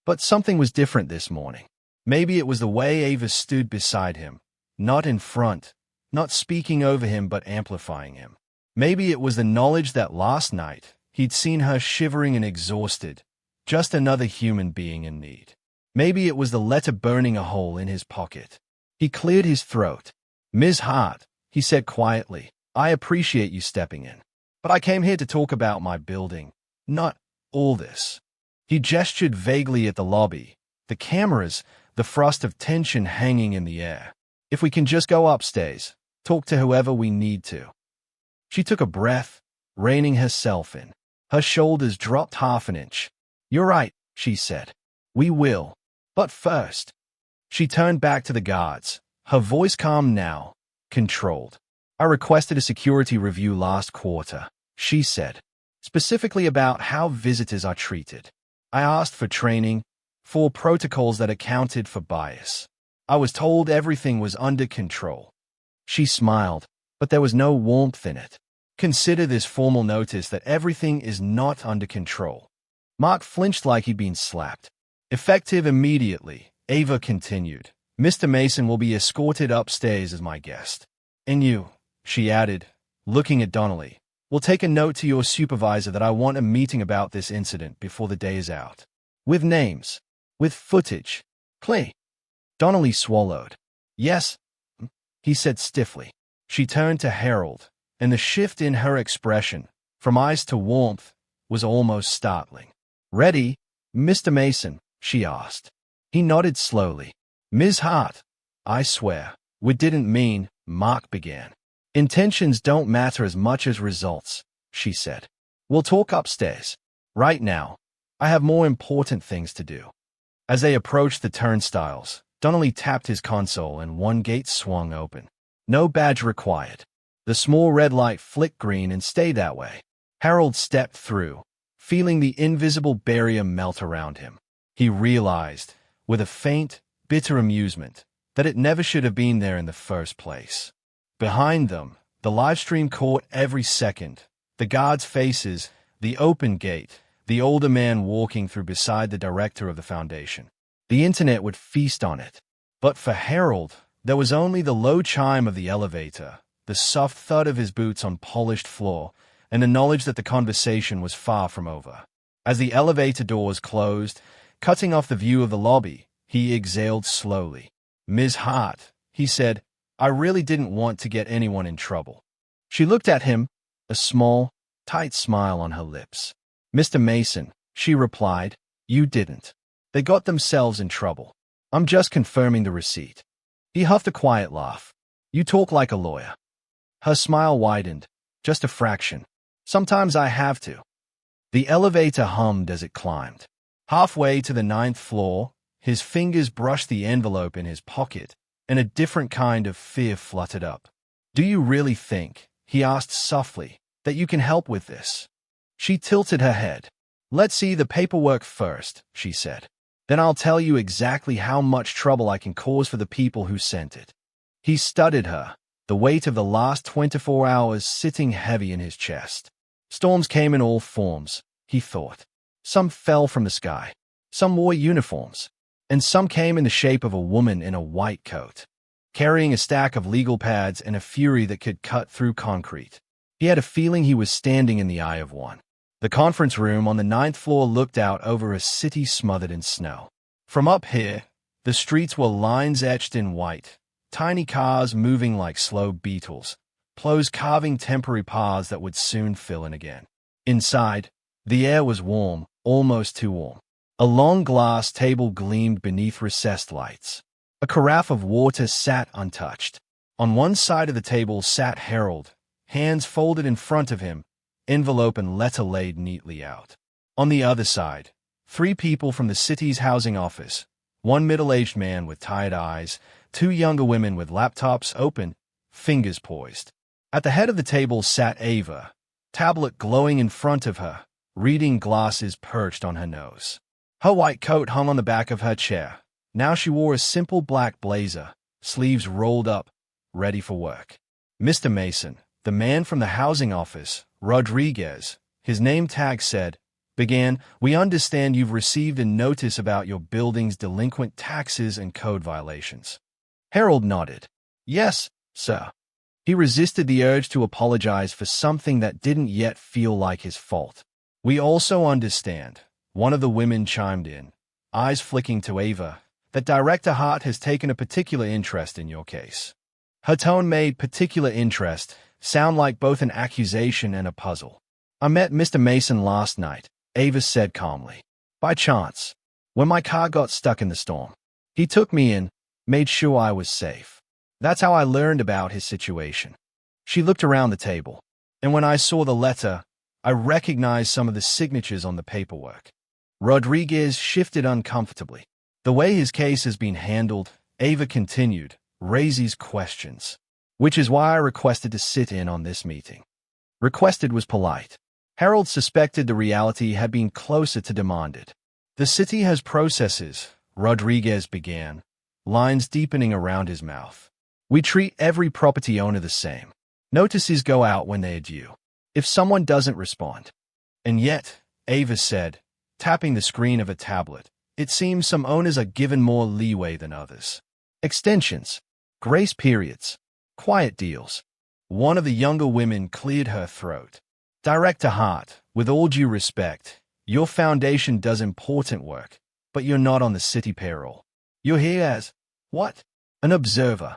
[SPEAKER 1] But something was different this morning. Maybe it was the way Ava stood beside him, not in front, not speaking over him but amplifying him. Maybe it was the knowledge that last night he'd seen her shivering and exhausted, just another human being in need. Maybe it was the letter burning a hole in his pocket. He cleared his throat. Ms. Hart, he said quietly, I appreciate you stepping in. But I came here to talk about my building, not all this. He gestured vaguely at the lobby, the cameras, the frost of tension hanging in the air. If we can just go upstairs, talk to whoever we need to. She took a breath, reining herself in. Her shoulders dropped half an inch. You're right, she said. We will. But first. She turned back to the guards, her voice calm now, controlled. I requested a security review last quarter, she said, specifically about how visitors are treated. I asked for training, for protocols that accounted for bias. I was told everything was under control. She smiled, but there was no warmth in it. Consider this formal notice that everything is not under control. Mark flinched like he'd been slapped. Effective immediately, Ava continued. Mr. Mason will be escorted upstairs as my guest. And you, she added, looking at Donnelly, will take a note to your supervisor that I want a meeting about this incident before the day is out. With names. With footage. Clay. Donnelly swallowed. Yes, he said stiffly. She turned to Harold, and the shift in her expression, from ice to warmth, was almost startling. Ready, Mr. Mason? She asked. He nodded slowly. Ms. Hart, I swear, we didn't mean, Mark began. Intentions don't matter as much as results, she said. We'll talk upstairs. Right now, I have more important things to do. As they approached the turnstiles, Donnelly tapped his console and one gate swung open. No badge required. The small red light flicked green and stayed that way. Harold stepped through, feeling the invisible barrier melt around him. He realized, with a faint, bitter amusement, that it never should have been there in the first place. Behind them, the live stream caught every second. The guards' faces, the open gate, the older man walking through beside the director of the foundation. The internet would feast on it. But for Harold, there was only the low chime of the elevator, the soft thud of his boots on polished floor, and the knowledge that the conversation was far from over. As the elevator doors closed, cutting off the view of the lobby, he exhaled slowly. "Ms. Hart," he said, "I really didn't want to get anyone in trouble." She looked at him, a small, tight smile on her lips. "Mr. Mason," she replied, "you didn't. They got themselves in trouble. I'm just confirming the receipt." He huffed a quiet laugh. "You talk like a lawyer." Her smile widened, just a fraction. "Sometimes I have to." The elevator hummed as it climbed. Halfway to the 9th floor, his fingers brushed the envelope in his pocket, and a different kind of fear fluttered up. "Do you really think," he asked softly, "that you can help with this?" She tilted her head. "Let's see the paperwork first," she said. "Then I'll tell you exactly how much trouble I can cause for the people who sent it." He studied her, the weight of the last 24 hours sitting heavy in his chest. Storms came in all forms, he thought. Some fell from the sky. Some wore uniforms. And some came in the shape of a woman in a white coat, carrying a stack of legal pads and a fury that could cut through concrete. He had a feeling he was standing in the eye of one. The conference room on the 9th floor looked out over a city smothered in snow. From up here, the streets were lines etched in white, tiny cars moving like slow beetles, plows carving temporary paths that would soon fill in again. Inside, the air was warm, almost too warm. A long glass table gleamed beneath recessed lights. A carafe of water sat untouched. On one side of the table sat Harold, hands folded in front of him, envelope and letter laid neatly out. On the other side, 3 people from the city's housing office, one middle-aged man with tired eyes, 2 younger women with laptops open, fingers poised. At the head of the table sat Ava, tablet glowing in front of her, reading glasses perched on her nose. Her white coat hung on the back of her chair. Now she wore a simple black blazer, sleeves rolled up, ready for work. Mr. Mason, the man from the housing office, Rodriguez, his name tag said, began, "We understand you've received a notice about your building's delinquent taxes and code violations." Harold nodded. "Yes, sir." He resisted the urge to apologize for something that didn't yet feel like his fault. "We also understand," one of the women chimed in, eyes flicking to Ava, "that Director Hart has taken a particular interest in your case." Her tone made "particular interest" sound like both an accusation and a puzzle. "I met Mr. Mason last night," Ava said calmly. "By chance, when my car got stuck in the storm. He took me in, made sure I was safe. That's how I learned about his situation." She looked around the table, and when I saw the letter, I recognized some of the signatures on the paperwork. Rodriguez shifted uncomfortably. "The way his case has been handled," Ava continued, "raises questions. Which is why I requested to sit in on this meeting." Requested was polite. Harold suspected the reality had been closer to demanded. "The city has processes," Rodriguez began, lines deepening around his mouth. "We treat every property owner the same. Notices go out when they are due. If someone doesn't respond." "And yet," Ava said, tapping the screen of a tablet, "it seems some owners are given more leeway than others. Extensions, grace periods, quiet deals." One of the younger women cleared her throat. "Director Hart, with all due respect, your foundation does important work, but you're not on the city payroll. You're here as, what? An observer."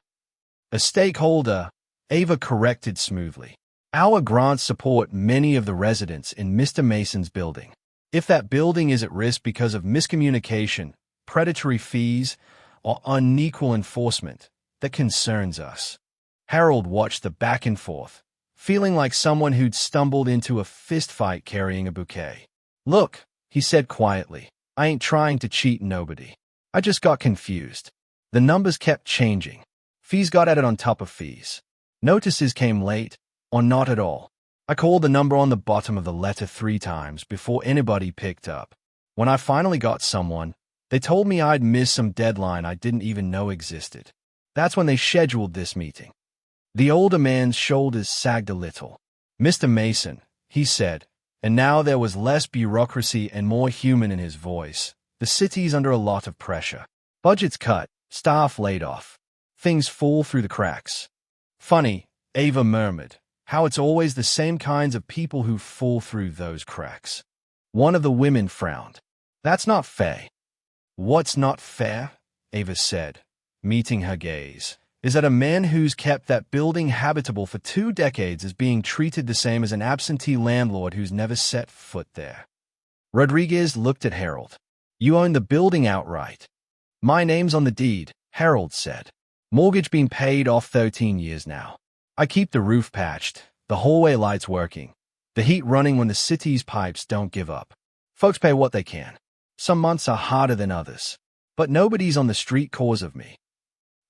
[SPEAKER 1] "A stakeholder," Ava corrected smoothly. "Our grants support many of the residents in Mr. Mason's building. If that building is at risk because of miscommunication, predatory fees, or unequal enforcement, that concerns us." Harold watched the back and forth, feeling like someone who'd stumbled into a fistfight carrying a bouquet. "Look," he said quietly, "I ain't trying to cheat nobody. I just got confused. The numbers kept changing. Fees got added on top of fees. Notices came late, or not at all. I called the number on the bottom of the letter 3 times before anybody picked up. When I finally got someone, they told me I'd missed some deadline I didn't even know existed. That's when they scheduled this meeting. The older man's shoulders sagged a little. "Mr. Mason," he said, and now there was less bureaucracy and more human in his voice. "The city's under a lot of pressure. Budgets cut, staff laid off. Things fall through the cracks." "Funny," Ava murmured, "how it's always the same kinds of people who fall through those cracks." One of the women frowned. "That's not fair." "What's not fair?" Ava said, meeting her gaze. "Is that a man who's kept that building habitable for 2 decades is being treated the same as an absentee landlord who's never set foot there." Rodriguez looked at Harold. "You own the building outright." "My name's on the deed," Harold said. "Mortgage been paid off 13 years now. I keep the roof patched, the hallway lights working, the heat running when the city's pipes don't give up. Folks pay what they can. Some months are harder than others, but nobody's on the street cause of me."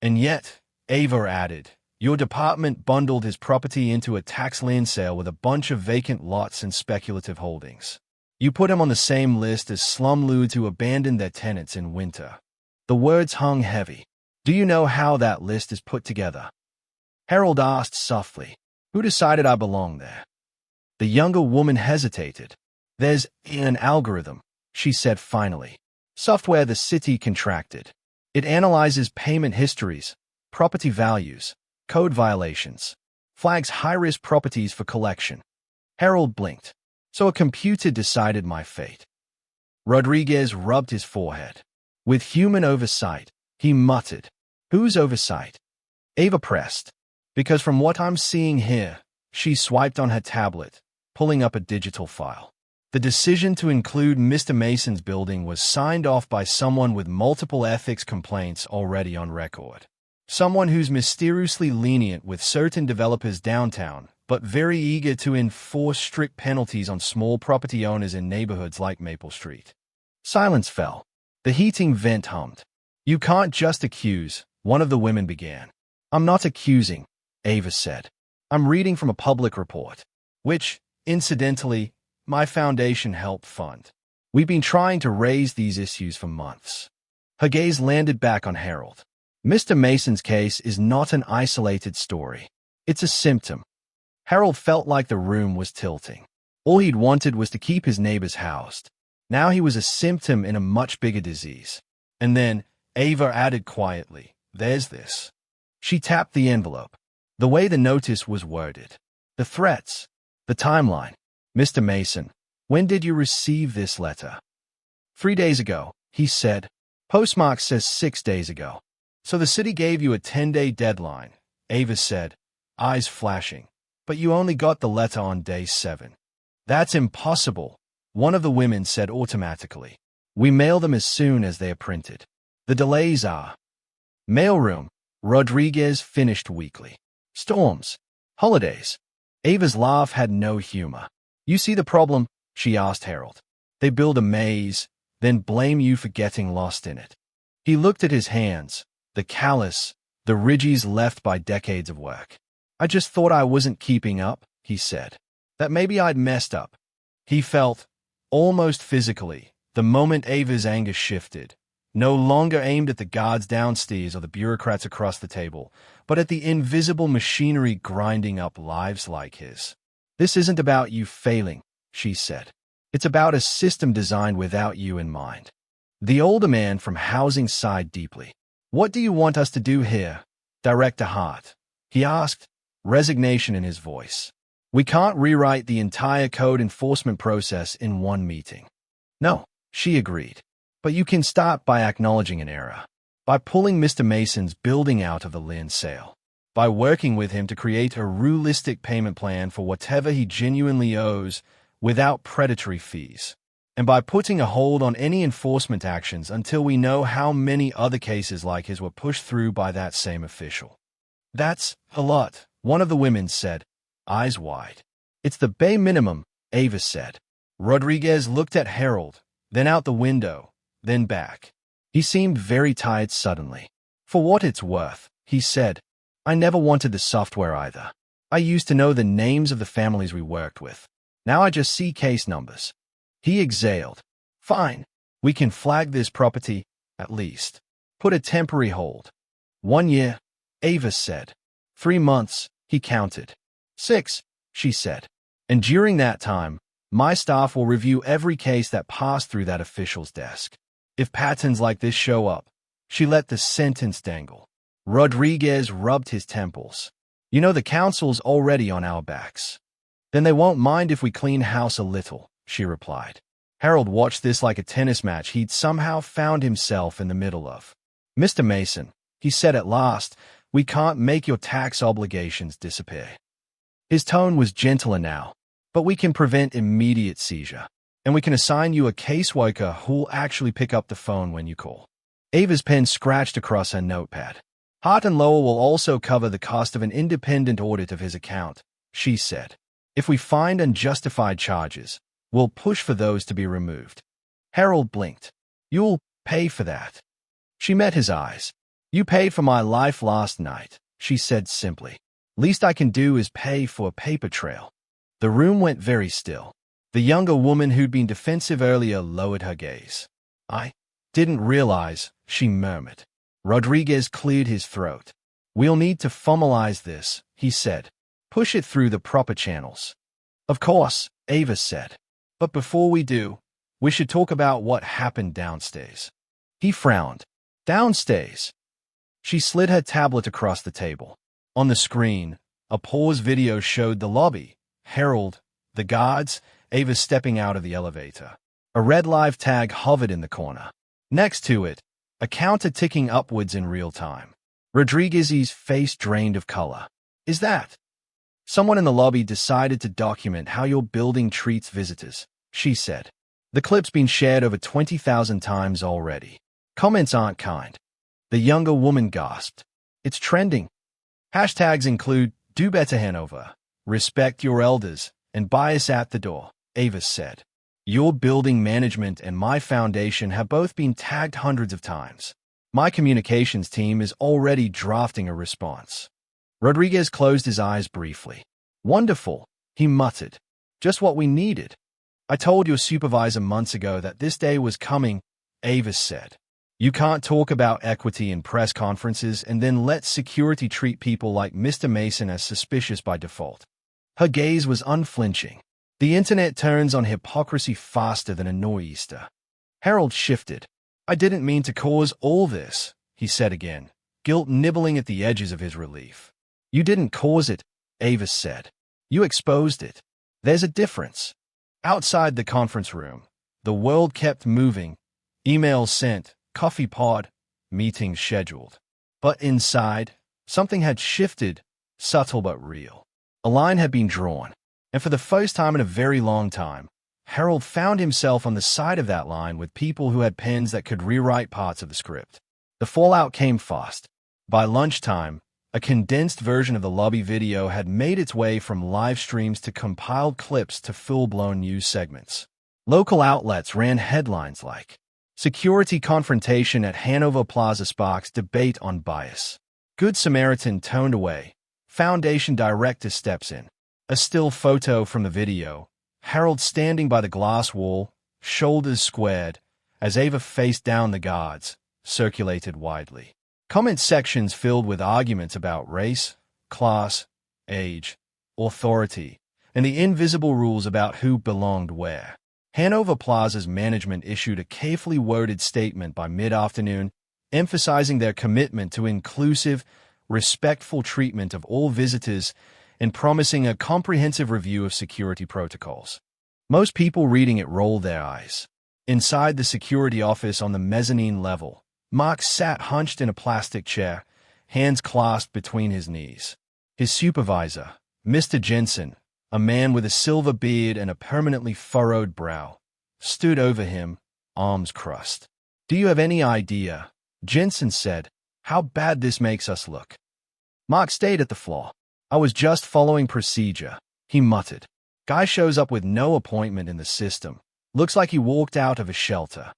[SPEAKER 1] "And yet," Ava added, "your department bundled his property into a tax lien sale with a bunch of vacant lots and speculative holdings. You put him on the same list as slumlords who abandoned their tenants in winter." The words hung heavy. "Do you know how that list is put together?" Harold asked softly. "Who decided I belong there?" The younger woman hesitated. "There's an algorithm," she said finally. "Software the city contracted. It analyzes payment histories, property values, code violations, flags high-risk properties for collection." Harold blinked. "So a computer decided my fate." Rodriguez rubbed his forehead. "With human oversight," he muttered. "Whose oversight?" Ava pressed. "Because from what I'm seeing here," she swiped on her tablet, pulling up a digital file. "The decision to include Mr. Mason's building was signed off by someone with multiple ethics complaints already on record. Someone who's mysteriously lenient with certain developers downtown, but very eager to enforce strict penalties on small property owners in neighborhoods like Maple Street." Silence fell. The heating vent hummed. "You can't just accuse," one of the women began. "I'm not accusing," Ava said. "I'm reading from a public report, which, incidentally, my foundation helped fund. We've been trying to raise these issues for months." Her gaze landed back on Harold. "Mr. Mason's case is not an isolated story. It's a symptom." Harold felt like the room was tilting. All he'd wanted was to keep his neighbors housed. Now he was a symptom in a much bigger disease. And then Ava added quietly, "There's this." She tapped the envelope. The way the notice was worded. The threats. The timeline. "Mr. Mason, when did you receive this letter?" 3 days ago," he said. "Postmark says 6 days ago. So the city gave you a 10-day deadline," Ava said, eyes flashing. "But you only got the letter on day 7. "That's impossible," one of the women said automatically. "We mail them as soon as they are printed. The delays are—" "Mailroom," Rodriguez finished weakly. "Storms. Holidays." Ava's laugh had no humor. "You see the problem?" she asked Harold. "They build a maze, then blame you for getting lost in it." He looked at his hands, the callus, the ridges left by decades of work. "I just thought I wasn't keeping up," he said. "That maybe I'd messed up." He felt, almost physically, the moment Ava's anger shifted, no longer aimed at the guards downstairs or the bureaucrats across the table, but at the invisible machinery grinding up lives like his. "This isn't about you failing," she said. "It's about a system designed without you in mind." The older man from housing sighed deeply. "What do you want us to do here, Director Hart?" he asked, resignation in his voice. "We can't rewrite the entire code enforcement process in one meeting." "No," she agreed. "But you can start by acknowledging an error, by pulling Mr. Mason's building out of the land sale, by working with him to create a realistic payment plan for whatever he genuinely owes without predatory fees, and by putting a hold on any enforcement actions until we know how many other cases like his were pushed through by that same official." "That's a lot," one of the women said, eyes wide. "It's the bare minimum," Ava said. Rodriguez looked at Harold, then out the window, then back. He seemed very tired suddenly. "For what it's worth," he said, "I never wanted the software either. I used to know the names of the families we worked with. Now I just see case numbers. He exhaled. Fine. We can flag this property, at least. Put a temporary hold. 1 year, Ava said. 3 months, he counted. 6, she said. And during that time, my staff will review every case that passed through that official's desk. If patterns like this show up, she let the sentence dangle. Rodriguez rubbed his temples. You know the council's already on our backs. Then they won't mind if we clean house a little, she replied. Harold watched this like a tennis match he'd somehow found himself in the middle of. Mr. Mason, he said at last, we can't make your tax obligations disappear. His tone was gentler now, but we can prevent immediate seizure, and we can assign you a caseworker who'll actually pick up the phone when you call. Ava's pen scratched across her notepad. Hart and Lower will also cover the cost of an independent audit of his account, she said. If we find unjustified charges, we'll push for those to be removed. Harold blinked. You'll pay for that. She met his eyes. You paid for my life last night, she said simply. Least I can do is pay for a paper trail. The room went very still. The younger woman who'd been defensive earlier lowered her gaze. I didn't realize, she murmured. Rodriguez cleared his throat. We'll need to formalize this, he said. Push it through the proper channels. Of course, Ava said. But before we do, we should talk about what happened downstairs. He frowned. Downstairs. She slid her tablet across the table. On the screen, a pause video showed the lobby, Harold, the guards, Ava stepping out of the elevator. A red live tag hovered in the corner. Next to it, a counter ticking upwards in real time. Rodriguez's face drained of color. Is that? Someone in the lobby decided to document how your building treats visitors, she said. The clip's been shared over 20,000 times already. Comments aren't kind. The younger woman gasped. It's trending. Hashtags include Do Better Hanover, Respect Your Elders, and Bias at the Door, Ava said. Your building management and my foundation have both been tagged hundreds of times. My communications team is already drafting a response. Rodriguez closed his eyes briefly. Wonderful, he muttered. Just what we needed. I told your supervisor months ago that this day was coming, Ava said. You can't talk about equity in press conferences and then let security treat people like Mr. Mason as suspicious by default. Her gaze was unflinching. The internet turns on hypocrisy faster than a nor'easter. Harold shifted. I didn't mean to cause all this, he said again, guilt nibbling at the edges of his relief. You didn't cause it, Ava said. You exposed it. There's a difference. Outside the conference room, the world kept moving. Emails sent, coffee pod, meetings scheduled. But inside, something had shifted, subtle but real. A line had been drawn, and for the first time in a very long time, Harold found himself on the side of that line with people who had pens that could rewrite parts of the script. The fallout came fast. By lunchtime, a condensed version of the lobby video had made its way from live streams to compiled clips to full-blown news segments. Local outlets ran headlines like, Security Confrontation at Hanover Plaza Sparks Debate on Bias. Good Samaritan Toned Away. Foundation Director Steps In. A still photo from the video. Harold standing by the glass wall, shoulders squared, as Ava faced down the guards, circulated widely. Comment sections filled with arguments about race, class, age, authority, and the invisible rules about who belonged where. Hanover Plaza's management issued a carefully worded statement by mid-afternoon, emphasizing their commitment to inclusive, respectful treatment of all visitors and promising a comprehensive review of security protocols. Most people reading it rolled their eyes. Inside the security office on the mezzanine level, Mark sat hunched in a plastic chair, hands clasped between his knees. His supervisor, Mr. Jensen, a man with a silver beard and a permanently furrowed brow, stood over him, arms crossed. Do you have any idea, Jensen said, how bad this makes us look? Mark stayed at the floor. I was just following procedure, he muttered. Guy shows up with no appointment in the system. Looks like he walked out of a shelter.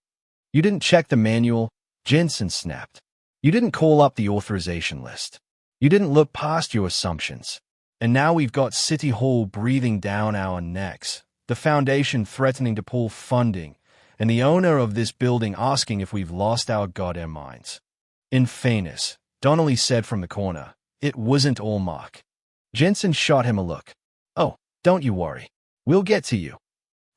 [SPEAKER 1] You didn't check the manual, Jensen snapped. You didn't call up the authorization list. You didn't look past your assumptions. And now we've got City Hall breathing down our necks, the foundation threatening to pull funding, and the owner of this building asking if we've lost our goddamn minds. In fairness, Donnelly said from the corner, it wasn't all Mark. Jensen shot him a look. Oh, don't you worry. We'll get to you.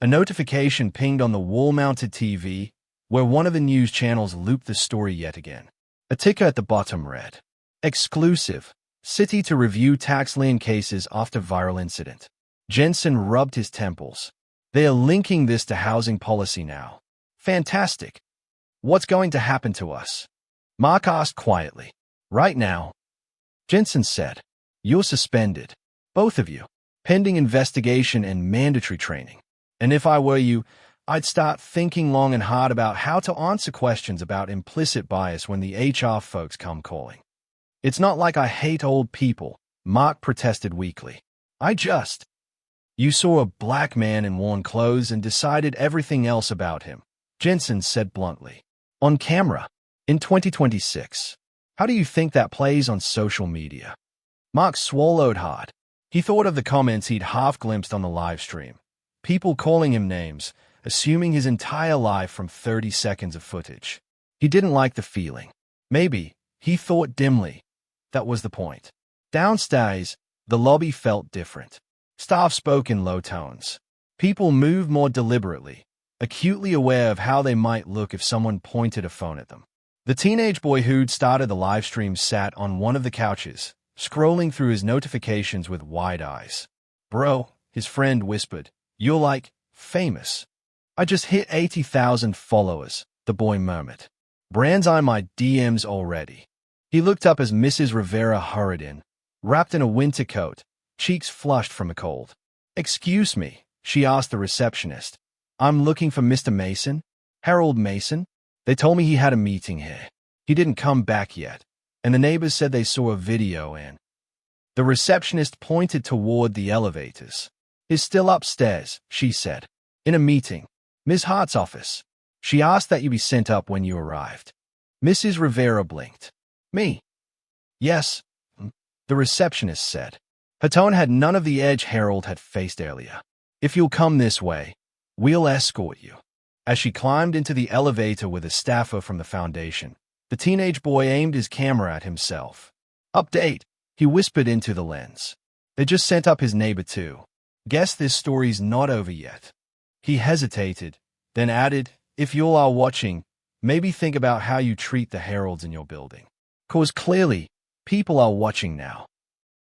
[SPEAKER 1] A notification pinged on the wall-mounted TV, where one of the news channels looped the story yet again. A ticker at the bottom read, exclusive, City to review tax lien cases after viral incident. Jensen rubbed his temples. They are linking this to housing policy now. Fantastic. What's going to happen to us? Mark asked quietly. Right now, Jensen said, you're suspended. Both of you. Pending investigation and mandatory training. And if I were you, I'd start thinking long and hard about how to answer questions about implicit bias when the HR folks come calling. It's not like I hate old people, Mark protested weakly. You saw a black man in worn clothes and decided everything else about him, Jensen said bluntly. On camera. In 2026. How do you think that plays on social media? Mark swallowed hard. He thought of the comments he'd half-glimpsed on the live stream. People calling him names, assuming his entire life from 30 seconds of footage. He didn't like the feeling. Maybe, he thought dimly, that was the point. Downstairs, the lobby felt different. Staff spoke in low tones. People moved more deliberately, acutely aware of how they might look if someone pointed a phone at them. The teenage boy who'd started the live stream sat on one of the couches, scrolling through his notifications with wide eyes. Bro, his friend whispered, you're like, famous. I just hit 80,000 followers, the boy murmured. Brand's on my DMs already. He looked up as Mrs. Rivera hurried in, wrapped in a winter coat, cheeks flushed from a cold. Excuse me, she asked the receptionist. I'm looking for Mr. Mason? Harold Mason? They told me he had a meeting here. He didn't come back yet, and the neighbors said they saw a video in. The receptionist pointed toward the elevators. He's still upstairs, she said. In a meeting. Ms. Hart's office. She asked that you be sent up when you arrived. Mrs. Rivera blinked. Me? Yes, the receptionist said. Her tone had none of the edge Harold had faced earlier. If you'll come this way, we'll escort you. As she climbed into the elevator with a staffer from the foundation, the teenage boy aimed his camera at himself. Update, he whispered into the lens. They just sent up his neighbor too. Guess this story's not over yet. He hesitated, then added, if you all are watching, maybe think about how you treat the heralds in your building. 'Cause clearly, people are watching now.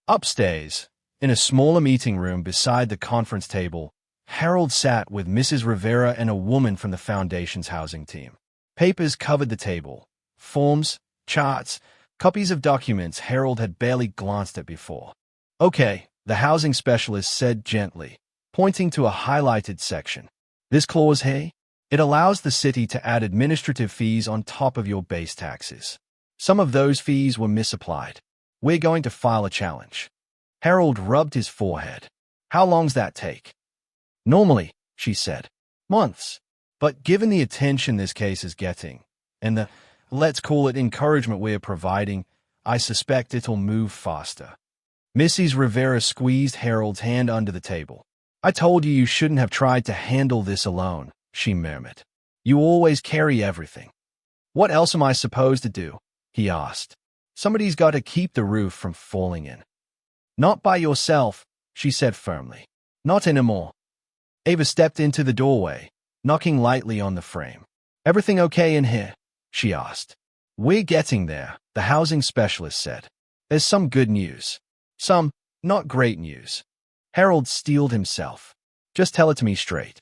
[SPEAKER 1] Upstairs, in a smaller meeting room beside the conference table, Harold sat with Mrs. Rivera and a woman from the foundation's housing team. Papers covered the table. Forms, charts, copies of documents Harold had barely glanced at before. Okay, the housing specialist said gently, pointing to a highlighted section. This clause here, it allows the city to add administrative fees on top of your base taxes. Some of those fees were misapplied. We're going to file a challenge. Harold rubbed his forehead. How long's that take? Normally, she said, months. But given the attention this case is getting, and the, let's call it encouragement we're providing, I suspect it'll move faster. Mrs. Rivera squeezed Harold's hand under the table. I told you shouldn't have tried to handle this alone, she murmured. You always carry everything. What else am I supposed to do? He asked. Somebody's got to keep the roof from falling in. Not by yourself, she said firmly. Not anymore. Ava stepped into the doorway, knocking lightly on the frame. Everything okay in here? She asked. We're getting there, the housing specialist said. There's some good news. Some not great news. Harold steeled himself. Just tell it to me straight.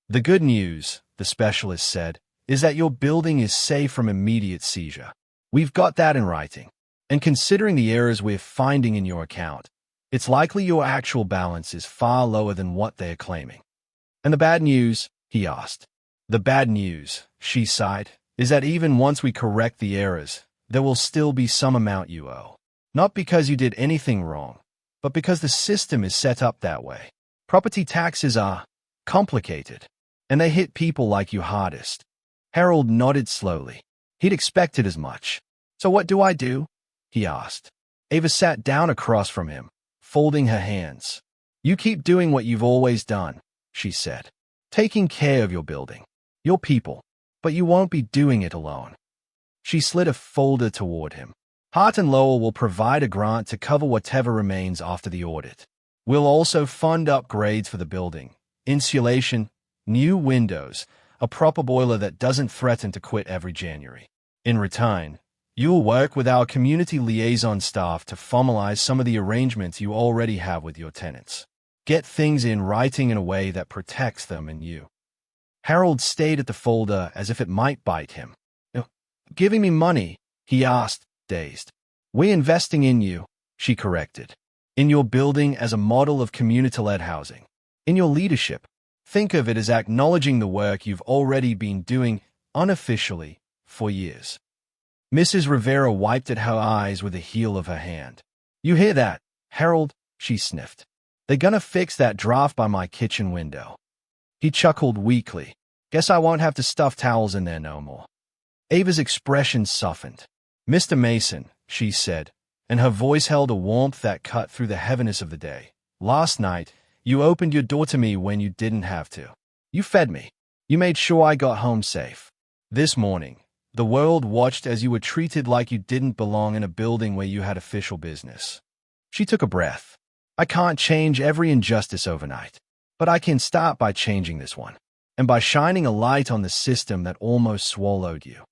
[SPEAKER 1] The good news, the specialist said, is that your building is safe from immediate seizure. We've got that in writing. And considering the errors we're finding in your account, it's likely your actual balance is far lower than what they're claiming. And the bad news, he asked. The bad news, she sighed, is that even once we correct the errors, there will still be some amount you owe. Not because you did anything wrong, but because the system is set up that way. Property taxes are complicated, and they hit people like you hardest. Harold nodded slowly. He'd expected as much. So what do I do? He asked. Ava sat down across from him, folding her hands. "You keep doing what you've always done," she said. "Taking care of your building, your people, but you won't be doing it alone." She slid a folder toward him. "Hart and Lowell will provide a grant to cover whatever remains after the audit. We'll also fund upgrades for the building, insulation, new windows, a proper boiler that doesn't threaten to quit every January. In return, you'll work with our community liaison staff to formalize some of the arrangements you already have with your tenants. Get things in writing in a way that protects them and you." Harold stayed at the folder as if it might bite him. "Giving me money?" he asked, dazed. "We're investing in you," she corrected. "In your building as a model of community-led housing. In your leadership. Think of it as acknowledging the work you've already been doing unofficially for years." Mrs. Rivera wiped at her eyes with the heel of her hand. "You hear that, Harold?" she sniffed. "They're gonna fix that draft by my kitchen window." He chuckled weakly. "Guess I won't have to stuff towels in there no more." Ava's expression softened. "Mr. Mason," she said, and her voice held a warmth that cut through the heaviness of the day. "Last night, you opened your door to me when you didn't have to. You fed me. You made sure I got home safe. This morning, the world watched as you were treated like you didn't belong in a building where you had official business." She took a breath. "I can't change every injustice overnight, but I can start by changing this one, and by shining a light on the system that almost swallowed you."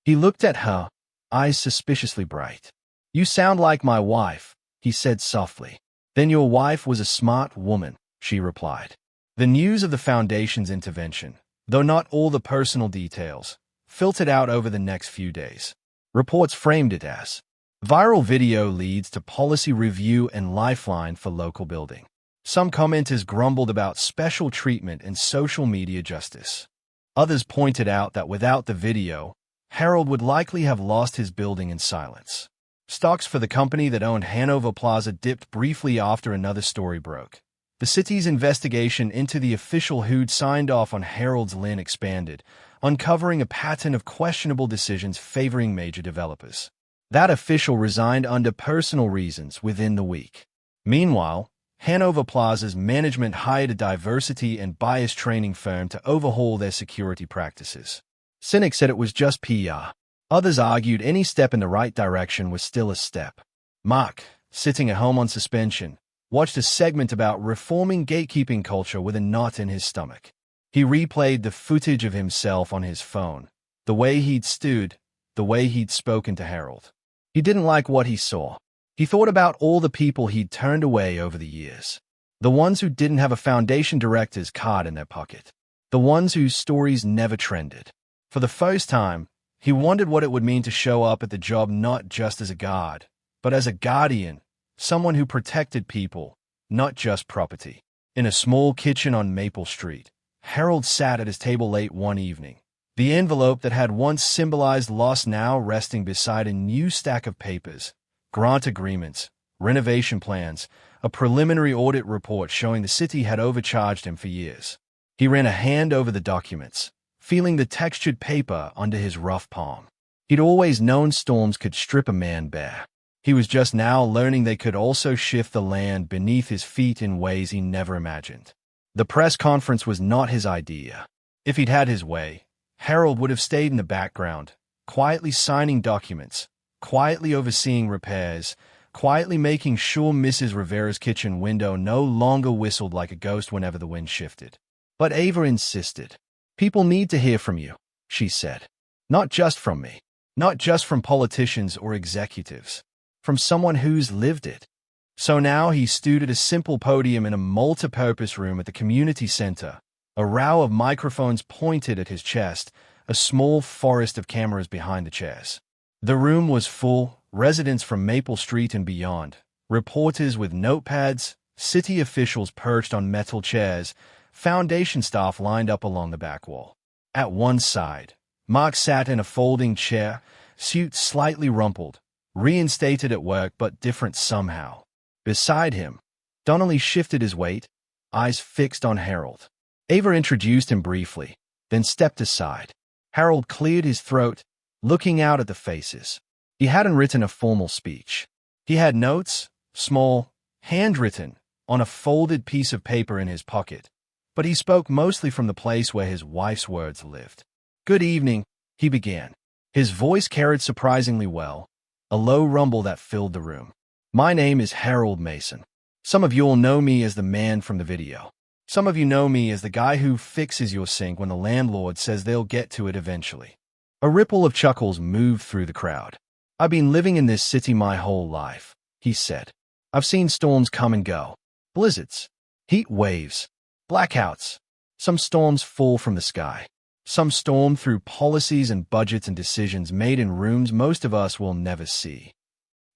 [SPEAKER 1] He looked at her, eyes suspiciously bright. "You sound like my wife," he said softly. "Then your wife was a smart woman," she replied. The news of the Foundation's intervention, though not all the personal details, filtered out over the next few days. Reports framed it as viral video leads to policy review and lifeline for local building. Some commenters grumbled about special treatment and social media justice. Others pointed out that without the video, Harold would likely have lost his building in silence. Stocks for the company that owned Hanover Plaza dipped briefly after another story broke. The city's investigation into the official who'd signed off on Harold's lien expanded, uncovering a pattern of questionable decisions favoring major developers. That official resigned under personal reasons within the week. Meanwhile, Hanover Plaza's management hired a diversity and bias training firm to overhaul their security practices. Cynics said it was just PR. Others argued any step in the right direction was still a step. Mark, sitting at home on suspension, watched a segment about reforming gatekeeping culture with a knot in his stomach. He replayed the footage of himself on his phone, the way he'd stood, the way he'd spoken to Harold. He didn't like what he saw. He thought about all the people he'd turned away over the years. The ones who didn't have a foundation director's card in their pocket. The ones whose stories never trended. For the first time, he wondered what it would mean to show up at the job not just as a guard, but as a guardian, someone who protected people, not just property. In a small kitchen on Maple Street, Harold sat at his table late one evening. The envelope that had once symbolized loss now resting beside a new stack of papers, grant agreements, renovation plans, a preliminary audit report showing the city had overcharged him for years. He ran a hand over the documents, feeling the textured paper under his rough palm. He'd always known storms could strip a man bare. He was just now learning they could also shift the land beneath his feet in ways he never imagined. The press conference was not his idea. If he'd had his way, Harold would have stayed in the background, quietly signing documents, quietly overseeing repairs, quietly making sure Mrs. Rivera's kitchen window no longer whistled like a ghost whenever the wind shifted. But Ava insisted. "People need to hear from you," she said. "Not just from me. Not just from politicians or executives. From someone who's lived it." So now he stood at a simple podium in a multi-purpose room at the community center, a row of microphones pointed at his chest, a small forest of cameras behind the chairs. The room was full, residents from Maple Street and beyond, reporters with notepads, city officials perched on metal chairs, foundation staff lined up along the back wall. At one side, Mark sat in a folding chair, suit slightly rumpled, reinstated at work but different somehow. Beside him, Donnelly shifted his weight, eyes fixed on Harold. Ava introduced him briefly, then stepped aside. Harold cleared his throat, looking out at the faces. He hadn't written a formal speech. He had notes, small, handwritten, on a folded piece of paper in his pocket, but he spoke mostly from the place where his wife's words lived. "Good evening," he began. His voice carried surprisingly well, a low rumble that filled the room. "My name is Harold Mason. Some of you'll know me as the man from the video. Some of you know me as the guy who fixes your sink when the landlord says they'll get to it eventually." A ripple of chuckles moved through the crowd. "I've been living in this city my whole life," he said. "I've seen storms come and go. Blizzards, heat waves, blackouts. Some storms fall from the sky. Some storm through policies and budgets and decisions made in rooms most of us will never see."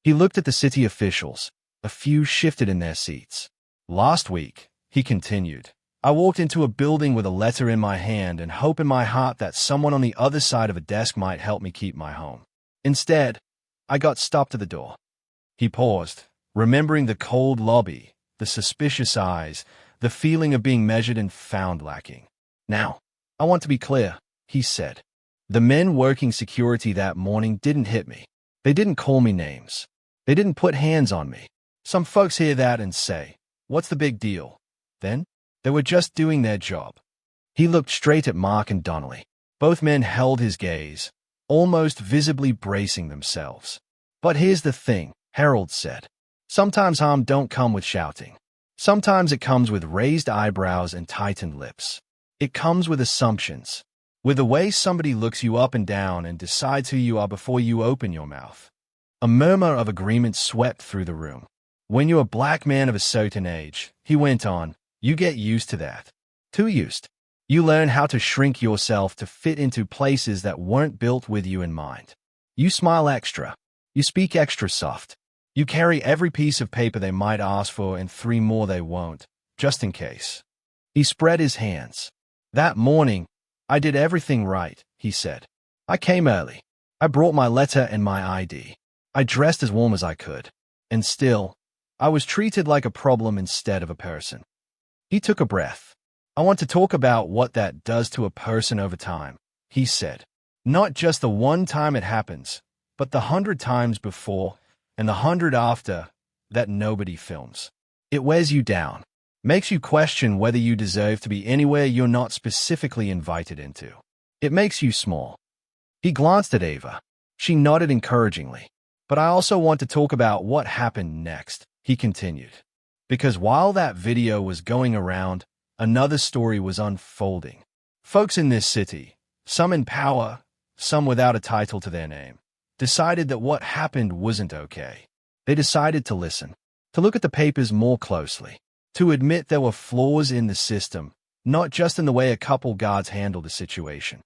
[SPEAKER 1] He looked at the city officials. A few shifted in their seats. "Last week," he continued, "I walked into a building with a letter in my hand and hope in my heart that someone on the other side of a desk might help me keep my home. Instead, I got stopped at the door." He paused, remembering the cold lobby, the suspicious eyes, the feeling of being measured and found lacking. "Now, I want to be clear," he said. "The men working security that morning didn't hit me. They didn't call me names. They didn't put hands on me. Some folks hear that and say, 'What's the big deal?' Then, they were just doing their job." He looked straight at Mark and Donnelly. Both men held his gaze, almost visibly bracing themselves. "But here's the thing," Harold said. "Sometimes harm don't come with shouting. Sometimes it comes with raised eyebrows and tightened lips. It comes with assumptions, with the way somebody looks you up and down and decides who you are before you open your mouth." A murmur of agreement swept through the room. "When you're a black man of a certain age," he went on, "you get used to that. Too used. You learn how to shrink yourself to fit into places that weren't built with you in mind. You smile extra. You speak extra soft. You carry every piece of paper they might ask for and 3 more they won't, just in case." He spread his hands. "That morning, I did everything right," he said. "I came early. I brought my letter and my ID. I dressed as warm as I could. And still, I was treated like a problem instead of a person." He took a breath. "I want to talk about what that does to a person over time," he said. "Not just the one time it happens, but the 100 times before and the 100 after that nobody films. It wears you down, makes you question whether you deserve to be anywhere you're not specifically invited into. It makes you small." He glanced at Ava. She nodded encouragingly. "But I also want to talk about what happened next," he continued. "Because while that video was going around, another story was unfolding. Folks in this city, some in power, some without a title to their name, decided that what happened wasn't okay. They decided to listen, to look at the papers more closely, to admit there were flaws in the system, not just in the way a couple guards handled the situation."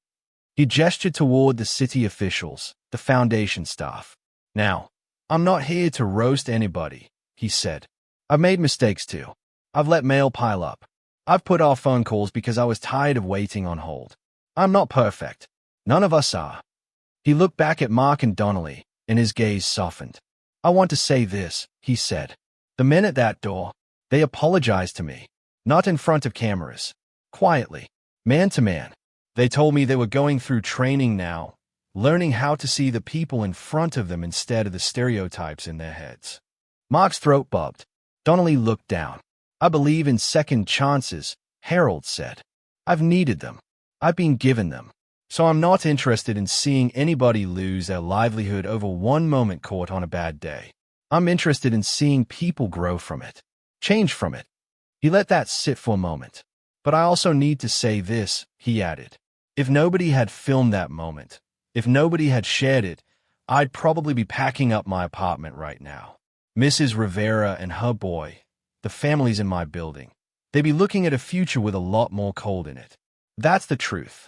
[SPEAKER 1] He gestured toward the city officials, the foundation staff. "Now, I'm not here to roast anybody," he said. "I've made mistakes too. I've let mail pile up. I've put off phone calls because I was tired of waiting on hold. I'm not perfect. None of us are." He looked back at Mark and Donnelly, and his gaze softened. "I want to say this," he said. "The men at that door, they apologized to me. Not in front of cameras. Quietly. Man to man. They told me they were going through training now, learning how to see the people in front of them instead of the stereotypes in their heads." Mark's throat bubbed. Donnelly looked down. "I believe in second chances," Harold said. "I've needed them. I've been given them. So I'm not interested in seeing anybody lose their livelihood over one moment caught on a bad day. I'm interested in seeing people grow from it, change from it." He let that sit for a moment. "But I also need to say this," he added. "If nobody had filmed that moment, if nobody had shared it, I'd probably be packing up my apartment right now. Mrs. Rivera and her boy, the families in my building, they'd be looking at a future with a lot more cold in it. That's the truth."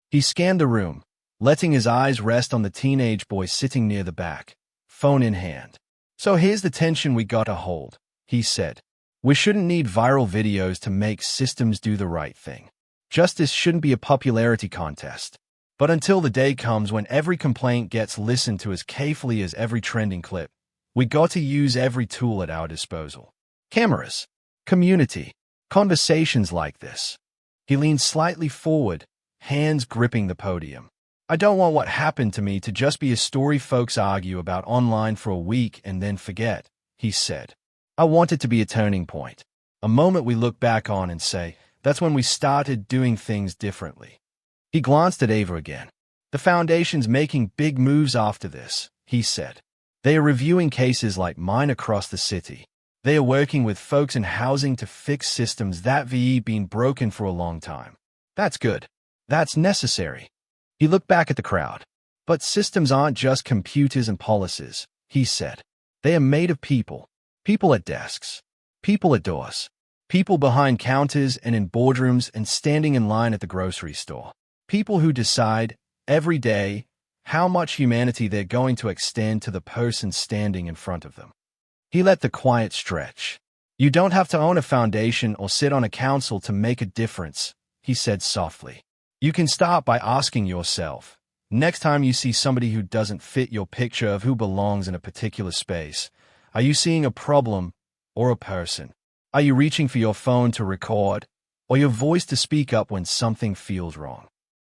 [SPEAKER 1] He scanned the room, letting his eyes rest on the teenage boy sitting near the back, phone in hand. "So here's the tension we gotta hold," he said. "We shouldn't need viral videos to make systems do the right thing. Justice shouldn't be a popularity contest. But until the day comes when every complaint gets listened to as carefully as every trending clip, we got to use every tool at our disposal. Cameras, community, conversations like this." He leaned slightly forward, hands gripping the podium. "I don't want what happened to me to just be a story folks argue about online for a week and then forget," he said. I want it to be a turning point. A moment we look back on and say, that's when we started doing things differently. He glanced at Ava again. The foundation's making big moves after this, he said. They are reviewing cases like mine across the city. They are working with folks in housing to fix systems that have been broken for a long time. That's good. That's necessary. He looked back at the crowd. But systems aren't just computers and policies, he said. They are made of people. People at desks. People at doors. People behind counters and in boardrooms and standing in line at the grocery store. People who decide, every day, how much humanity they're going to extend to the person standing in front of them. He let the quiet stretch. You don't have to own a foundation or sit on a council to make a difference, he said softly. You can start by asking yourself, next time you see somebody who doesn't fit your picture of who belongs in a particular space, are you seeing a problem or a person? Are you reaching for your phone to record or your voice to speak up when something feels wrong?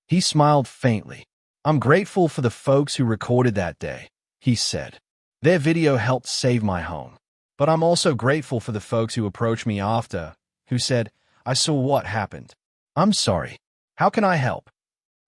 [SPEAKER 1] He smiled faintly. I'm grateful for the folks who recorded that day, he said. Their video helped save my home. But I'm also grateful for the folks who approached me after, who said, I saw what happened. I'm sorry. How can I help?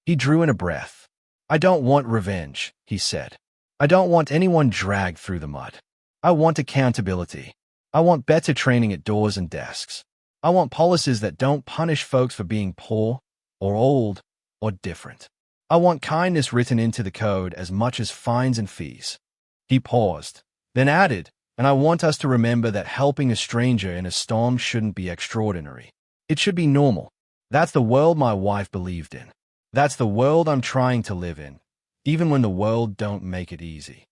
[SPEAKER 1] He drew in a breath. I don't want revenge, he said. I don't want anyone dragged through the mud. I want accountability. I want better training at doors and desks. I want policies that don't punish folks for being poor, or old, or different. I want kindness written into the code as much as fines and fees. He paused, then added, and I want us to remember that helping a stranger in a storm shouldn't be extraordinary. It should be normal. That's the world my wife believed in. That's the world I'm trying to live in, even when the world don't make it easy.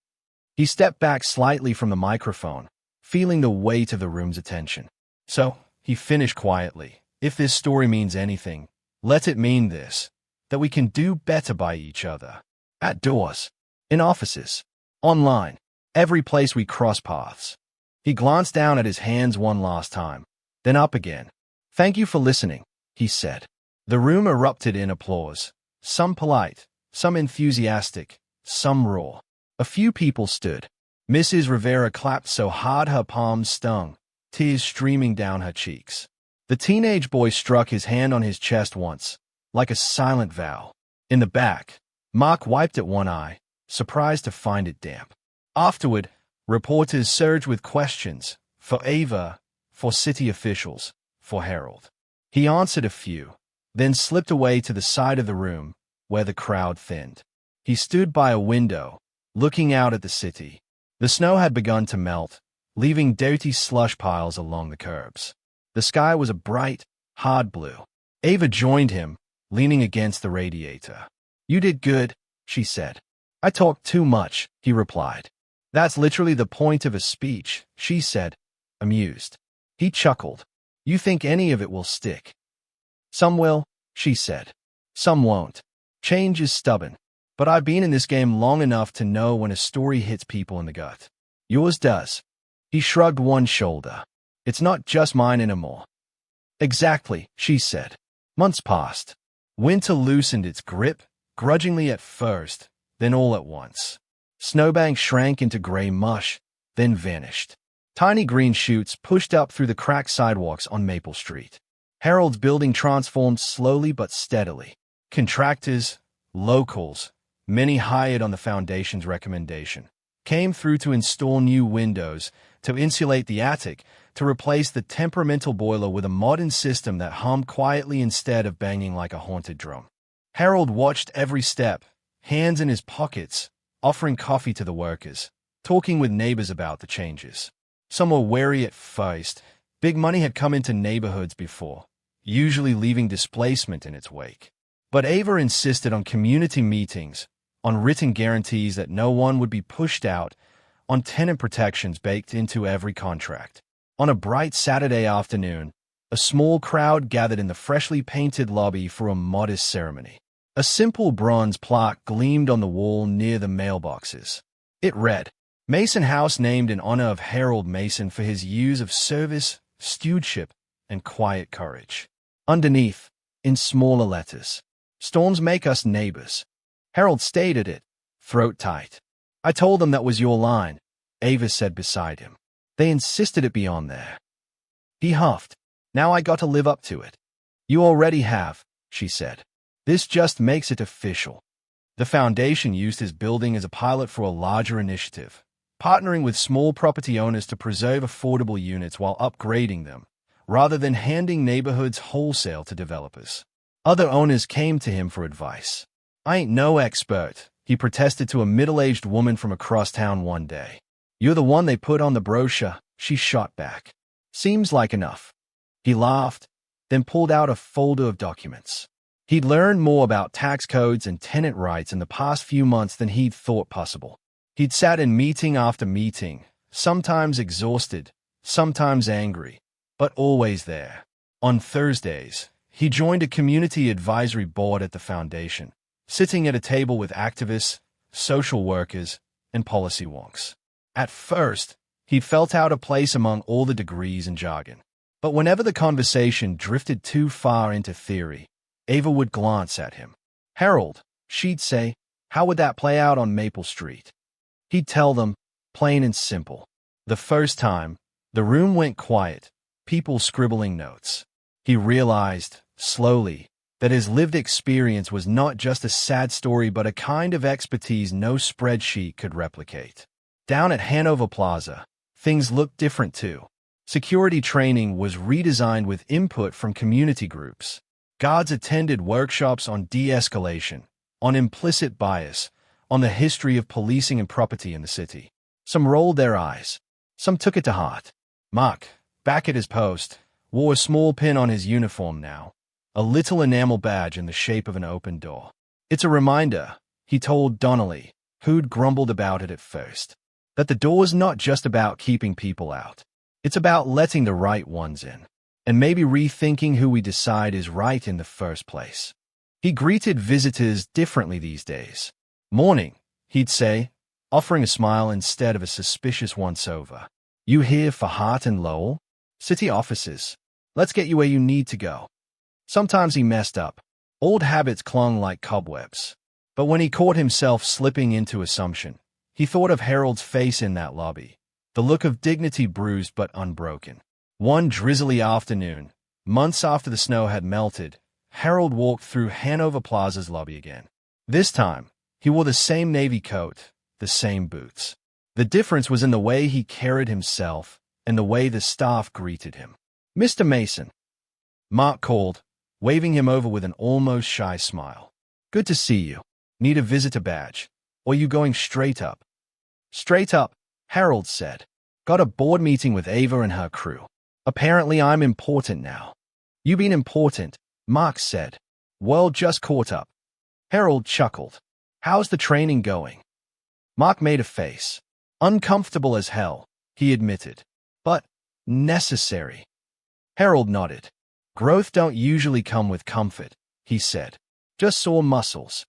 [SPEAKER 1] He stepped back slightly from the microphone, feeling the weight of the room's attention. So, he finished quietly, if this story means anything, let it mean this, that we can do better by each other. At doors, in offices, online, every place we cross paths. He glanced down at his hands one last time, then up again. Thank you for listening, he said. The room erupted in applause, some polite, some enthusiastic, some raw. A few people stood. Mrs. Rivera clapped so hard her palms stung, tears streaming down her cheeks. The teenage boy struck his hand on his chest once, like a silent vow. In the back, Mark wiped at one eye, surprised to find it damp. Afterward, reporters surged with questions, for Ava, for city officials, for Harold. He answered a few, then slipped away to the side of the room, where the crowd thinned. He stood by a window, looking out at the city. The snow had begun to melt, leaving dirty slush piles along the curbs. The sky was a bright, hard blue. Ava joined him, leaning against the radiator. You did good, she said. I talked too much, he replied. That's literally the point of a speech, she said, amused. He chuckled. You think any of it will stick? Some will, she said. Some won't. Change is stubborn. But I've been in this game long enough to know when a story hits people in the gut. Yours does. He shrugged one shoulder. It's not just mine anymore. Exactly, she said. Months passed. Winter loosened its grip, grudgingly at first, then all at once. Snowbanks shrank into gray mush, then vanished. Tiny green shoots pushed up through the cracked sidewalks on Maple Street. Harold's building transformed slowly but steadily. Contractors, locals, many hired on the foundation's recommendation, came through to install new windows, to insulate the attic, to replace the temperamental boiler with a modern system that hummed quietly instead of banging like a haunted drum. Harold watched every step, hands in his pockets, offering coffee to the workers, talking with neighbors about the changes. Some were wary at first. Big money had come into neighborhoods before, usually leaving displacement in its wake. But Ava insisted on community meetings, on written guarantees that no one would be pushed out, on tenant protections baked into every contract. On a bright Saturday afternoon, a small crowd gathered in the freshly painted lobby for a modest ceremony. A simple bronze plaque gleamed on the wall near the mailboxes. It read, Mason House named in honor of Harold Mason for his years of service, stewardship, and quiet courage. Underneath, in smaller letters, storms make us neighbors. Harold stated it, throat tight. I told them that was your line, Ava said beside him. They insisted it be on there. He huffed. Now I got to live up to it. You already have, she said. This just makes it official. The foundation used his building as a pilot for a larger initiative, partnering with small property owners to preserve affordable units while upgrading them, rather than handing neighborhoods wholesale to developers. Other owners came to him for advice. I ain't no expert, he protested to a middle-aged woman from across town one day. You're the one they put on the brochure, she shot back. Seems like enough. He laughed, then pulled out a folder of documents. He'd learned more about tax codes and tenant rights in the past few months than he'd thought possible. He'd sat in meeting after meeting, sometimes exhausted, sometimes angry, but always there. On Thursdays, he joined a community advisory board at the foundation, sitting at a table with activists, social workers, and policy wonks. At first, he felt out of place among all the degrees and jargon. But whenever the conversation drifted too far into theory, Ava would glance at him. Harold, she'd say, how would that play out on Maple Street? He'd tell them, plain and simple. The first time, the room went quiet, people scribbling notes. He realized, slowly, that his lived experience was not just a sad story but a kind of expertise no spreadsheet could replicate. Down at Hanover Plaza, things looked different too. Security training was redesigned with input from community groups. Guards attended workshops on de-escalation, on implicit bias, on the history of policing and property in the city. Some rolled their eyes. Some took it to heart. Mark, back at his post, wore a small pin on his uniform now, a little enamel badge in the shape of an open door. It's a reminder, he told Donnelly, who'd grumbled about it at first, that the door's not just about keeping people out. It's about letting the right ones in, and maybe rethinking who we decide is right in the first place. He greeted visitors differently these days. Morning, he'd say, offering a smile instead of a suspicious once-over. You here for Hart and Lowell? City offices. Let's get you where you need to go. Sometimes he messed up. Old habits clung like cobwebs. But when he caught himself slipping into assumption, he thought of Harold's face in that lobby, the look of dignity bruised but unbroken. One drizzly afternoon, months after the snow had melted, Harold walked through Hanover Plaza's lobby again. This time, he wore the same navy coat, the same boots. The difference was in the way he carried himself and the way the staff greeted him. Mr. Mason, Mark called, waving him over with an almost shy smile. Good to see you. Need a visitor badge? Or you going straight up? Straight up, Harold said. Got a board meeting with Ava and her crew. Apparently I'm important now. You been important, Mark said. World just caught up. Harold chuckled. How's the training going? Mark made a face. Uncomfortable as hell, he admitted. But necessary. Harold nodded. Growth don't usually come with comfort, he said. Just sore muscles.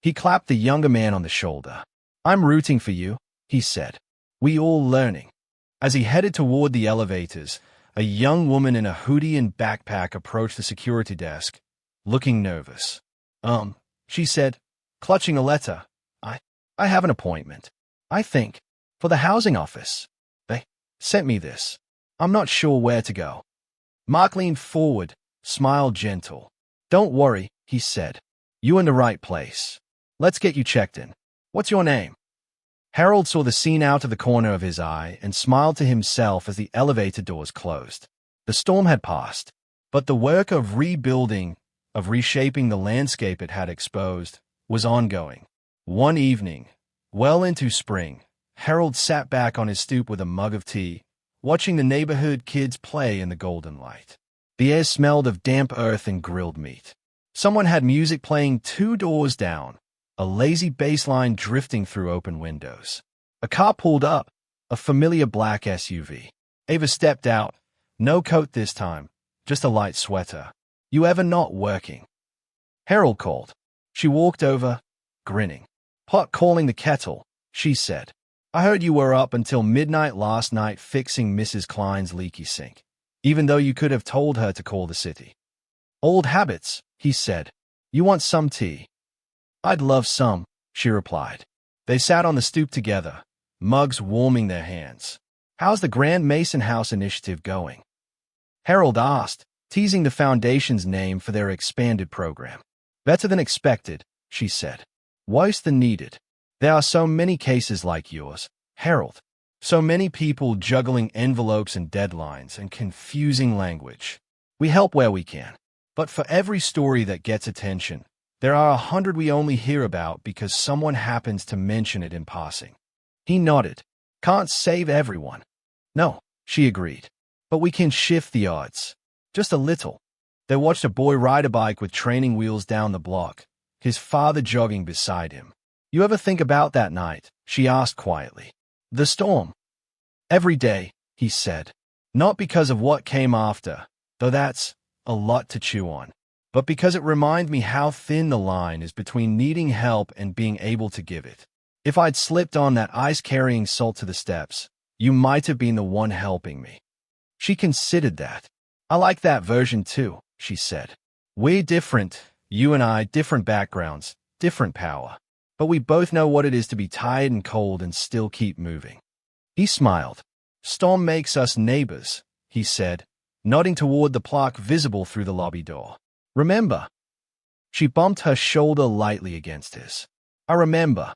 [SPEAKER 1] He clapped the younger man on the shoulder. I'm rooting for you, he said. We all learning. As he headed toward the elevators, a young woman in a hoodie and backpack approached the security desk, looking nervous. She said, clutching a letter. I have an appointment. I think, for the housing office. They sent me this. I'm not sure where to go. Mark leaned forward, smiled gentle. Don't worry, he said. You in the right place. Let's get you checked in. What's your name? Harold saw the scene out of the corner of his eye and smiled to himself as the elevator doors closed. The storm had passed, but the work of rebuilding, of reshaping the landscape it had exposed, was ongoing. One evening, well into spring, Harold sat back on his stoop with a mug of tea, watching the neighborhood kids play in the golden light. The air smelled of damp earth and grilled meat. Someone had music playing 2 doors down, a lazy bass line drifting through open windows. A car pulled up, a familiar black SUV. Ava stepped out, no coat this time, just a light sweater. You ever not working? Harold called. She walked over, grinning. Pot calling the kettle, she said. I heard you were up until midnight last night fixing Mrs. Klein's leaky sink, even though you could have told her to call the city. Old habits, he said. You want some tea? I'd love some, she replied. They sat on the stoop together, mugs warming their hands. How's the Grand Mason House initiative going? Harold asked, teasing the foundation's name for their expanded program. Better than expected, she said. Worse than needed. There are so many cases like yours, Harold. So many people juggling envelopes and deadlines and confusing language. We help where we can. But for every story that gets attention, there are 100 we only hear about because someone happens to mention it in passing. He nodded. Can't save everyone. No, she agreed. But we can shift the odds. Just a little. They watched a boy ride a bike with training wheels down the block, his father jogging beside him. You ever think about that night? She asked quietly. The storm. Every day, he said. Not because of what came after, though that's a lot to chew on, but because it reminded me how thin the line is between needing help and being able to give it. If I'd slipped on that ice carrying salt to the steps, you might have been the one helping me. She considered that. I like that version too, she said. We're different, you and I, different backgrounds, different power. But we both know what it is to be tired and cold and still keep moving. He smiled. Storm makes us neighbors, he said, nodding toward the plaque visible through the lobby door. Remember? She bumped her shoulder lightly against his. I remember.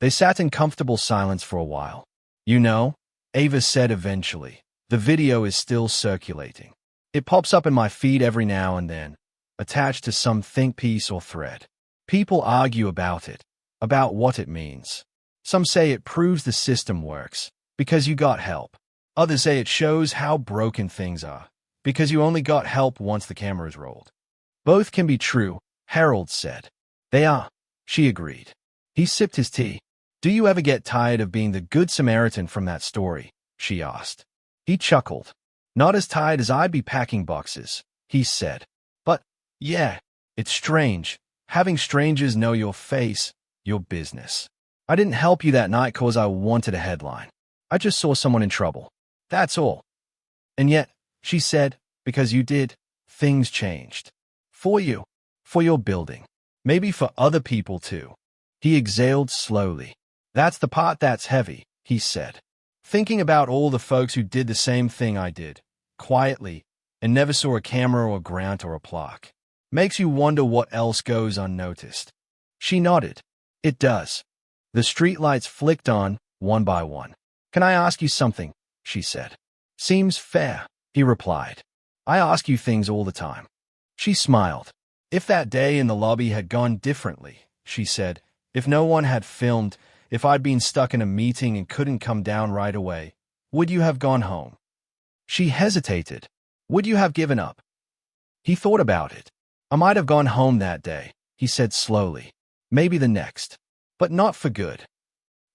[SPEAKER 1] They sat in comfortable silence for a while. You know, Ava said eventually, the video is still circulating. It pops up in my feed every now and then, attached to some think piece or thread. People argue about it, about what it means. Some say it proves the system works, because you got help. Others say it shows how broken things are, because you only got help once the camera is rolled. Both can be true, Harold said. They are, she agreed. He sipped his tea. Do you ever get tired of being the Good Samaritan from that story? She asked. He chuckled. Not as tired as I'd be packing boxes, he said. But, yeah, it's strange, having strangers know your face, your business. I didn't help you that night cause I wanted a headline. I just saw someone in trouble. That's all. And yet, she said, because you did, things changed. For you. For your building. Maybe for other people too. He exhaled slowly. That's the part that's heavy, he said. Thinking about all the folks who did the same thing I did, quietly, and never saw a camera or a grant or a plaque. Makes you wonder what else goes unnoticed. She nodded. It does. The streetlights flicked on, one by one. Can I ask you something? She said. Seems fair, he replied. I ask you things all the time. She smiled. If that day in the lobby had gone differently, she said, if no one had filmed, if I'd been stuck in a meeting and couldn't come down right away, would you have gone home? She hesitated. Would you have given up? He thought about it. I might have gone home that day, he said slowly. Maybe the next. But not for good.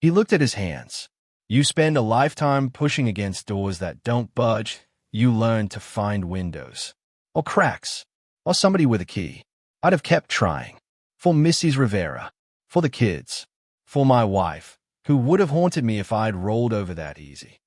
[SPEAKER 1] He looked at his hands. You spend a lifetime pushing against doors that don't budge. You learn to find windows. Or cracks. Or somebody with a key. I'd have kept trying. For Mrs. Rivera. For the kids. For my wife, who would have haunted me if I'd rolled over that easy.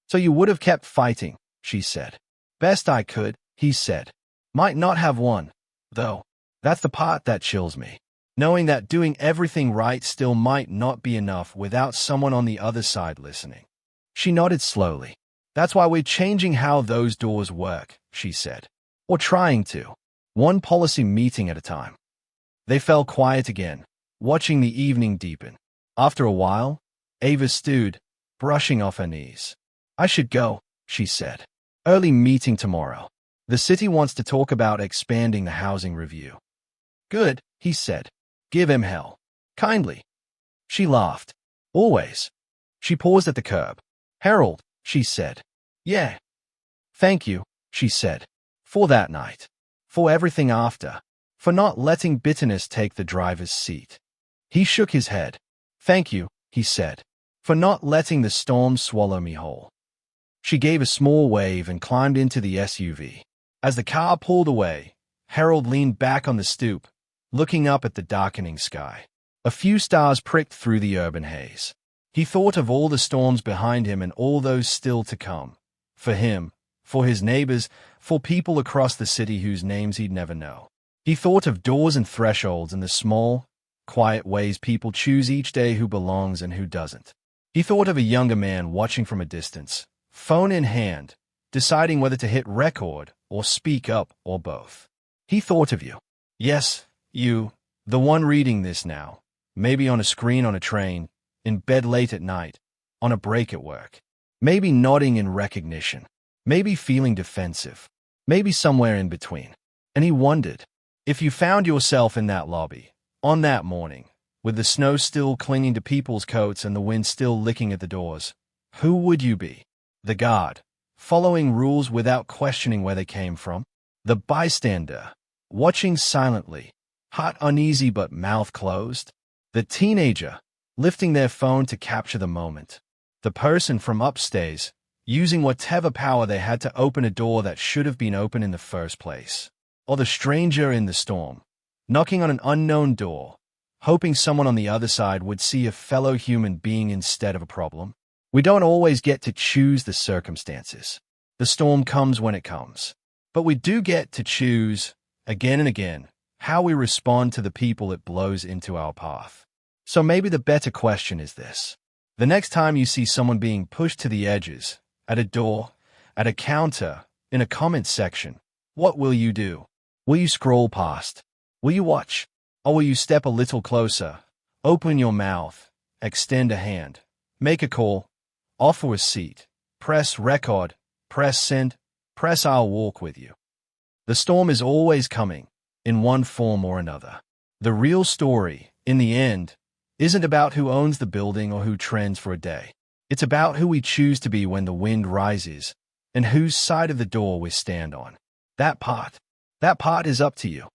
[SPEAKER 1] So you would have kept fighting, she said. Best I could, he said. Might not have won, though. That's the part that chills me. Knowing that doing everything right still might not be enough without someone on the other side listening. She nodded slowly. That's why we're changing how those doors work, she said. Or trying to. One policy meeting at a time. They fell quiet again, watching the evening deepen. After a while, Ava stood, brushing off her knees. I should go, she said. Early meeting tomorrow. The city wants to talk about expanding the housing review. Good, he said. Give him hell. Kindly. She laughed. Always. She paused at the curb. Harold, she said. Yeah. Thank you, she said. For that night. For everything after. For not letting bitterness take the driver's seat. He shook his head. Thank you, he said. For not letting the storm swallow me whole. She gave a small wave and climbed into the SUV. As the car pulled away, Harold leaned back on the stoop, looking up at the darkening sky. A few stars pricked through the urban haze. He thought of all the storms behind him and all those still to come. For him, for his neighbors, for people across the city whose names he'd never know. He thought of doors and thresholds and the small, quiet ways people choose each day who belongs and who doesn't. He thought of a younger man watching from a distance, phone in hand, deciding whether to hit record or speak up or both. He thought of you. Yes, you, the one reading this now, maybe on a screen on a train, in bed late at night, on a break at work, maybe nodding in recognition, maybe feeling defensive, maybe somewhere in between. And he wondered, if you found yourself in that lobby, on that morning, with the snow still clinging to people's coats and the wind still licking at the doors, who would you be? The guard, following rules without questioning where they came from? The bystander, watching silently, heart uneasy but mouth closed? The teenager, lifting their phone to capture the moment? The person from upstairs, using whatever power they had to open a door that should have been open in the first place? Or the stranger in the storm, knocking on an unknown door, hoping someone on the other side would see a fellow human being instead of a problem? We don't always get to choose the circumstances. The storm comes when it comes. But we do get to choose, again and again, how we respond to the people it blows into our path. So maybe the better question is this. The next time you see someone being pushed to the edges, at a door, at a counter, in a comment section, what will you do? Will you scroll past? Will you watch? Or will you step a little closer, open your mouth, extend a hand, make a call, offer a seat, press record, press send, press I'll walk with you? The storm is always coming, in one form or another. The real story, in the end, isn't about who owns the building or who trends for a day. It's about who we choose to be when the wind rises, and whose side of the door we stand on. That part is up to you.